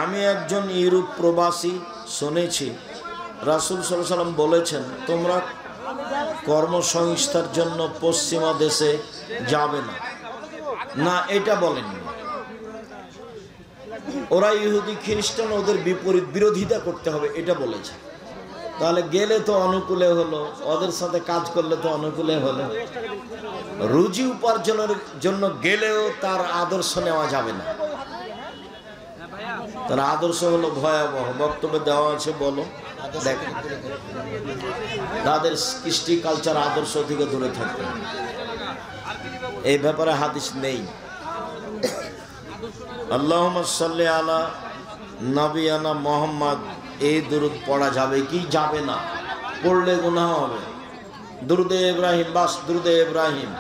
আমি একজন ইউরোপ প্রবাসী, শুনেছি রাসূল সাল্লাল্লাহু আলাইহি ওয়াসাল্লাম বলেছেন তোমরা কর্মসংস্থার জন্য পশ্চিমা দেশে যাবে না। না, এটা বলেননি। ওরা ইহুদি খ্রিস্টান, ওদের বিপরীত বিরোধিতা করতে হবে, এটা বলেছে। তাহলে গেলে তো অনুকূলে হলো, ওদের সাথে কাজ করলে তো অনুকূলে হলো। রুজি উপার্জনের জন্য গেলেও তার আদর্শ নেওয়া যাবে না। তার আদর্শ হলো ভয়াবহ। বক্তব্যে দেওয়া আছে, বলো দেখো, তাদের কৃষ্টি কালচার আদর্শ থেকে দূরে থাকবে, এই ব্যাপারে হাদিস নেই। আল্লাহুম্মা সাল্লি আলা নবিয়ানা মুহাম্মদ, এই দুরূদ পড়া যাবে কি যাবে না? পড়লে গুনাহ হবে। দুরূদে ইব্রাহিম, বাস দুরূদে ইব্রাহিম।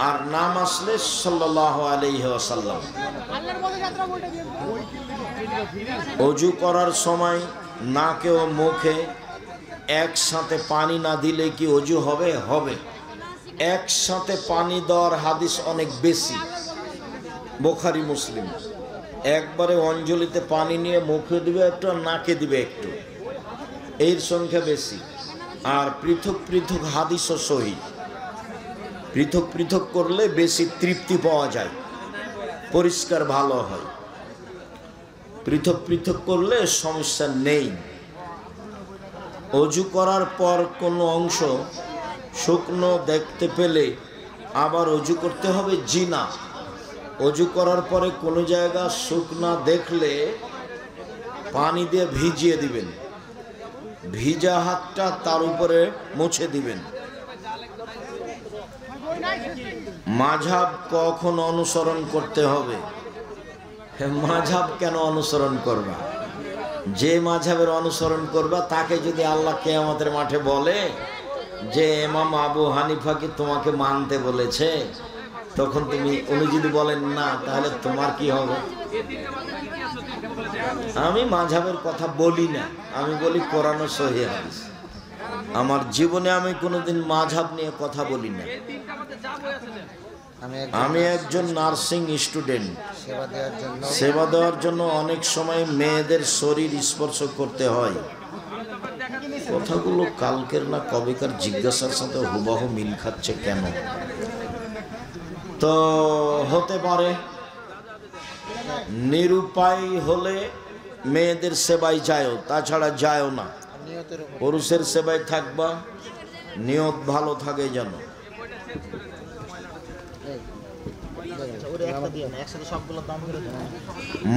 আর নাম আসলে সাল্লাল্লাহু আলাইহি ওয়াসাল্লাম। ওযু করার সময় নাকে ও মুখে একসাথে পানি না দিলে কি ওযু হবে? হবে। একসাথে পানি দেওয়ার হাদিস অনেক বেশি, বুখারী মুসলিম। একবারে অঞ্জলিতে পানি নিয়ে মুখে দিবে একটু, নাকে দিবে একটু, এর সংখ্যা বেশি। আর পৃথক পৃথক হাদিসও সহিহ। পৃথক পৃথক করলে বেশি তৃপ্তি পাওয়া যায়, পরিষ্কার ভালো হয়। পৃথক পৃথক করলে সমস্যা নেই। ওযু করার পর কোনো অংশ শুকনো দেখতে পেলে আবার ওযু করতে হবে? জি না। ওযু করার পরে কোনো জায়গা শুকনা দেখলে পানি দিয়ে ভিজিয়ে দিবেন, ভিজা হাতটা তার উপরে মুছে দিবেন। মাযহাব কখন অনুসরণ করতে হবে? মাযহাব কেন অনুসরণ করবা? যে মাযহাবের অনুসরণ করবা তাকে যদি আল্লাহ কিয়ামতের মাঠে বলে যে ইমাম আবু হানিফা কি তোমাকে মানতে বলেছে, তখন উনি যদি বলেন না, তাহলে তোমার কি হবে? আমি মাযহাবের কথা বলি না, আমি বলি কোরআন ও সহিহ হাদিস। আমার জীবনে আমি কোনোদিন মাযহাব নিয়ে কথা বলি না। আমি একজন নার্সিং স্টুডেন্ট। সেবা দেওয়ার জন্য অনেক সময় মেয়েদের শরীর স্পর্শ করতে হয়। কথাগুলো কালকের না কবেকার জিজ্ঞাসার সাথে হুবহু মিল খাচ্ছে কেন? তো হতে পারে নিরুপায় হলে মেয়েদের সেবায় যায়ও, তাছাড়া যায়ও না। পুরুষের সেবায় থাকবা, নিয়ত ভালো থাকে যেন।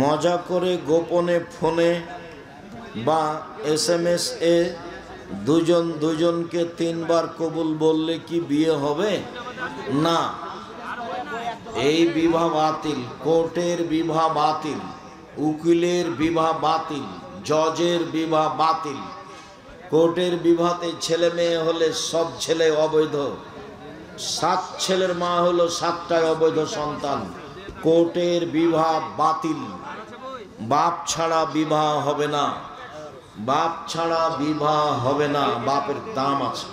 মজা করে গোপনে ফোনে বা SMS এ দুজন দুজনকে তিনবার কবুল বললে কি বিয়ে হবে? না, এই বিবাহ বাতিল, কোর্টের বিবাহ বাতিল, উকিলের বিবাহ বাতিল, জজের বিবাহ বাতিল। কোর্টের বিবাহতে ছেলে মেয়ে হলে সব ছেলে অবৈধ, 7 ছেলের মা হলো 7টাই অবৈধ সন্তান। কোর্টের বিবাহ বাতিল। বাপ ছাড়া বিবাহ হবে না, বাপ ছাড়া বিবাহ হবে না। বাপের দাম আছে।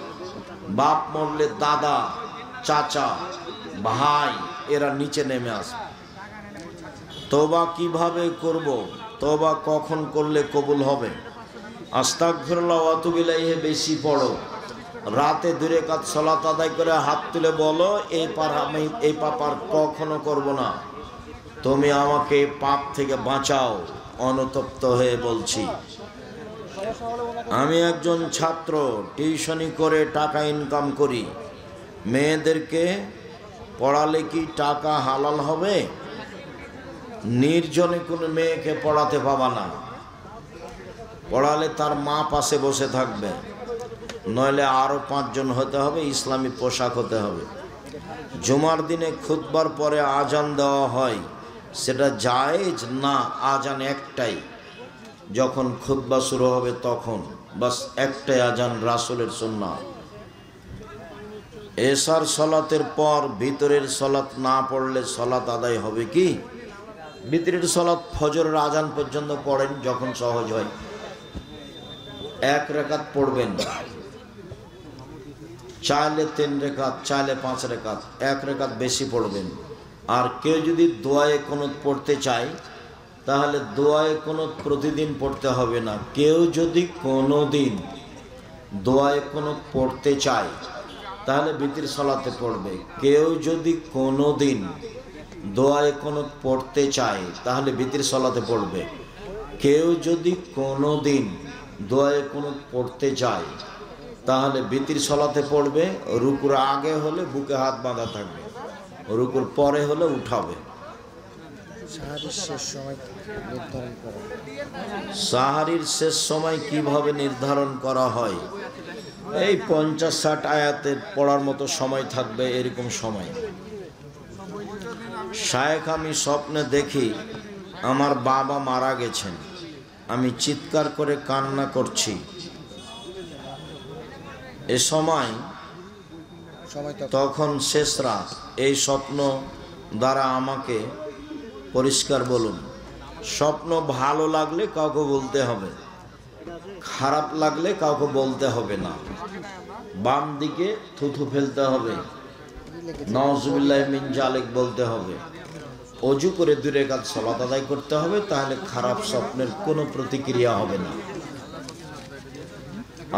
বাপ মরলে দাদা, চাচা, ভাই এরা নিচে নেমে আসবে। তওবা কিভাবে করব? তওবা কখন করলে কবুল হবে? আস্তাগফিরুল্লাহ ওয়া আতুবু ইলাইহি বেশি পড়ো। রাতে 2 রাকাত সালাত আদায় করে হাত তুলে বলো, এই পাপ আমি এই পাপ আর কখনো করব না, তুমি আমাকে পাপ থেকে বাঁচাও। অনুতপ্ত হয়ে বলছি। আমি একজন ছাত্র, টিউশনি করে টাকা ইনকাম করি। মেয়েদেরকে পড়ালে কি টাকা হালাল হবে? নির্জনে কোনো মেয়েকে পড়াতে পাবা না। পড়ালে তার মা পাশে বসে থাকবে, নইলে আরও 5 জন হতে হবে, ইসলামী পোশাক হতে হবে। জুমার দিনে খুতবার পরে আজান দেওয়া হয়, সেটা জায়েজ না? আজান একটাই, যখন খুতবা শুরু হবে তখন বাস একটাই আজান, রাসূলের সুন্নাহ। এশার সালাতের পর ভিতরের সালাত না পড়লে সালাত আদায় হবে কি? ভিতরের সালাত ফজরের আজান পর্যন্ত পড়েন, যখন সহজ হয় 1 রাকাত পড়বেন, চাইলে 3 রাকাত, চাইলে 5 রাকাত, 1 রাকাত বেশি পড়বেন। আর কেউ যদি দোয়ায়ে কুনুত পড়তে চায়, তাহলে দোয়ায়ে কুনুত প্রতিদিন পড়তে হবে না। কেউ যদি কোনো দিন দোয়ায়ে কুনুত পড়তে চায়, তাহলে ভিতর সালাতে পড়বে। কেউ যদি কোনো দিন দোয়ায়ে কুনুত পড়তে চায়, তাহলে ভিতর সালাতে পড়বে। কেউ যদি কোনো দিন দোয়ায়ে কুনুত পড়তে চায়, তাহলে ভিতর সালাতে পড়বে। রুকুর আগে হলে বুকে হাত বাঁধা থাকবে, রুকুর পরে হলে উঠাবে। সাহারির শেষ সময় কিভাবে নির্ধারণ করা হয়? এই 50-60 আয়াতের পড়ার মতো সময় থাকবে, এরকম সময়। শায়েখ, আমি স্বপ্নে দেখি আমার বাবা মারা গেছেন, আমি চিৎকার করে কান্না করছি। এ সময় তখন শেষ রাত। এই স্বপ্ন দ্বারা আমাকে পরিষ্কার বলুন। স্বপ্ন ভালো লাগলে কাউকে বলতে হবে, খারাপ লাগলে কাউকে বলতে হবে না। বাম দিকে থুথু ফেলতে হবে, নাউজুবিল্লাহি মিন জালিক বলতে হবে, অজু করে 2 রাকাত সালাত আদায় করতে হবে, তাহলে খারাপ স্বপ্নের কোনো প্রতিক্রিয়া হবে না।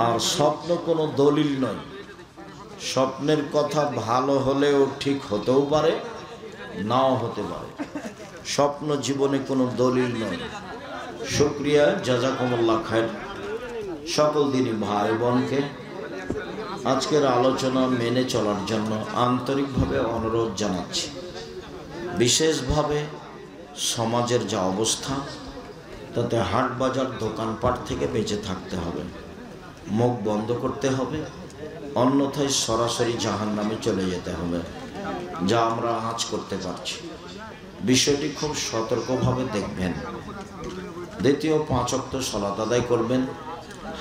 আর স্বপ্ন কোনো দলিল নয়। স্বপ্নের কথা ভালো হলেও ঠিক হতেও পারে, নাও হতে পারে। স্বপ্ন জীবনে কোনো দলিল নয়। শুকরিয়া, জাযাকুমুল্লাহ খায়র। সকল দিনই ভাই বোনকে আজকের আলোচনা মেনে চলার জন্য আন্তরিকভাবে অনুরোধ জানাচ্ছি। বিশেষভাবে সমাজের যা অবস্থা, তাতে হাট বাজার দোকানপাট থেকে বেঁচে থাকতে হবে, মুখ বন্ধ করতে হবে, অন্যথায় সরাসরি জাহান্নামে চলে যেতে হবে, যা আমরা আজ করতে পারছি। বিষয়টি খুব সতর্কভাবে দেখবেন। দ্বিতীয়, 5 ওয়াক্ত সালাত আদায় করবেন,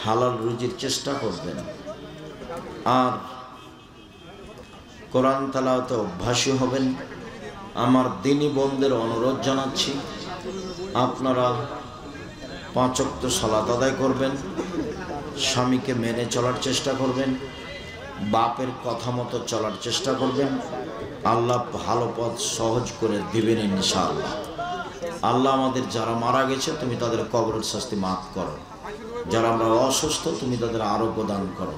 হালাল রুজির চেষ্টা করবেন, আর কোরআন তেলাওয়াতে অভ্যাসী হবেন। আমার দিনী বোনদের অনুরোধ জানাচ্ছি, আপনারা 5 ওয়াক্ত সালাত আদায় করবেন, স্বামীকে মেনে চলার চেষ্টা করবেন, বাপের কথা মতো চলার চেষ্টা করবেন। আল্লাহ ভালো পথ সহজ করে দিবেন ইনশাআল্লাহ। আল্লাহ আমাদের যারা মারা গেছে, তুমি তাদের কবরের শাস্তি মাফ করো। যারা আমরা অসুস্থ, তুমি তাদের আরোগ্য দান করো।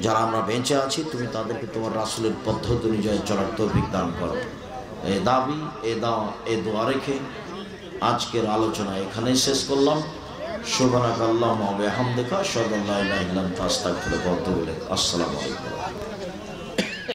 যারা আমরা বেঁচে আছি, তুমি তাদেরকে তোমার রাসূলের পদ্ধতি অনুযায়ী চলার তৌফিক দান করো। এই দাবি, এই দোয়া রেখে আজকের আলোচনা এখানেই শেষ করলাম। সুবহানাকাল্লাহুম্মা ওয়া বিহামদিকা আশহাদু আল্লা ইলাহা ইল্লা আনতা আস্তাগফিরুকা ওয়া আতুবু ইলাইক। আসসালামু আলাইকুম।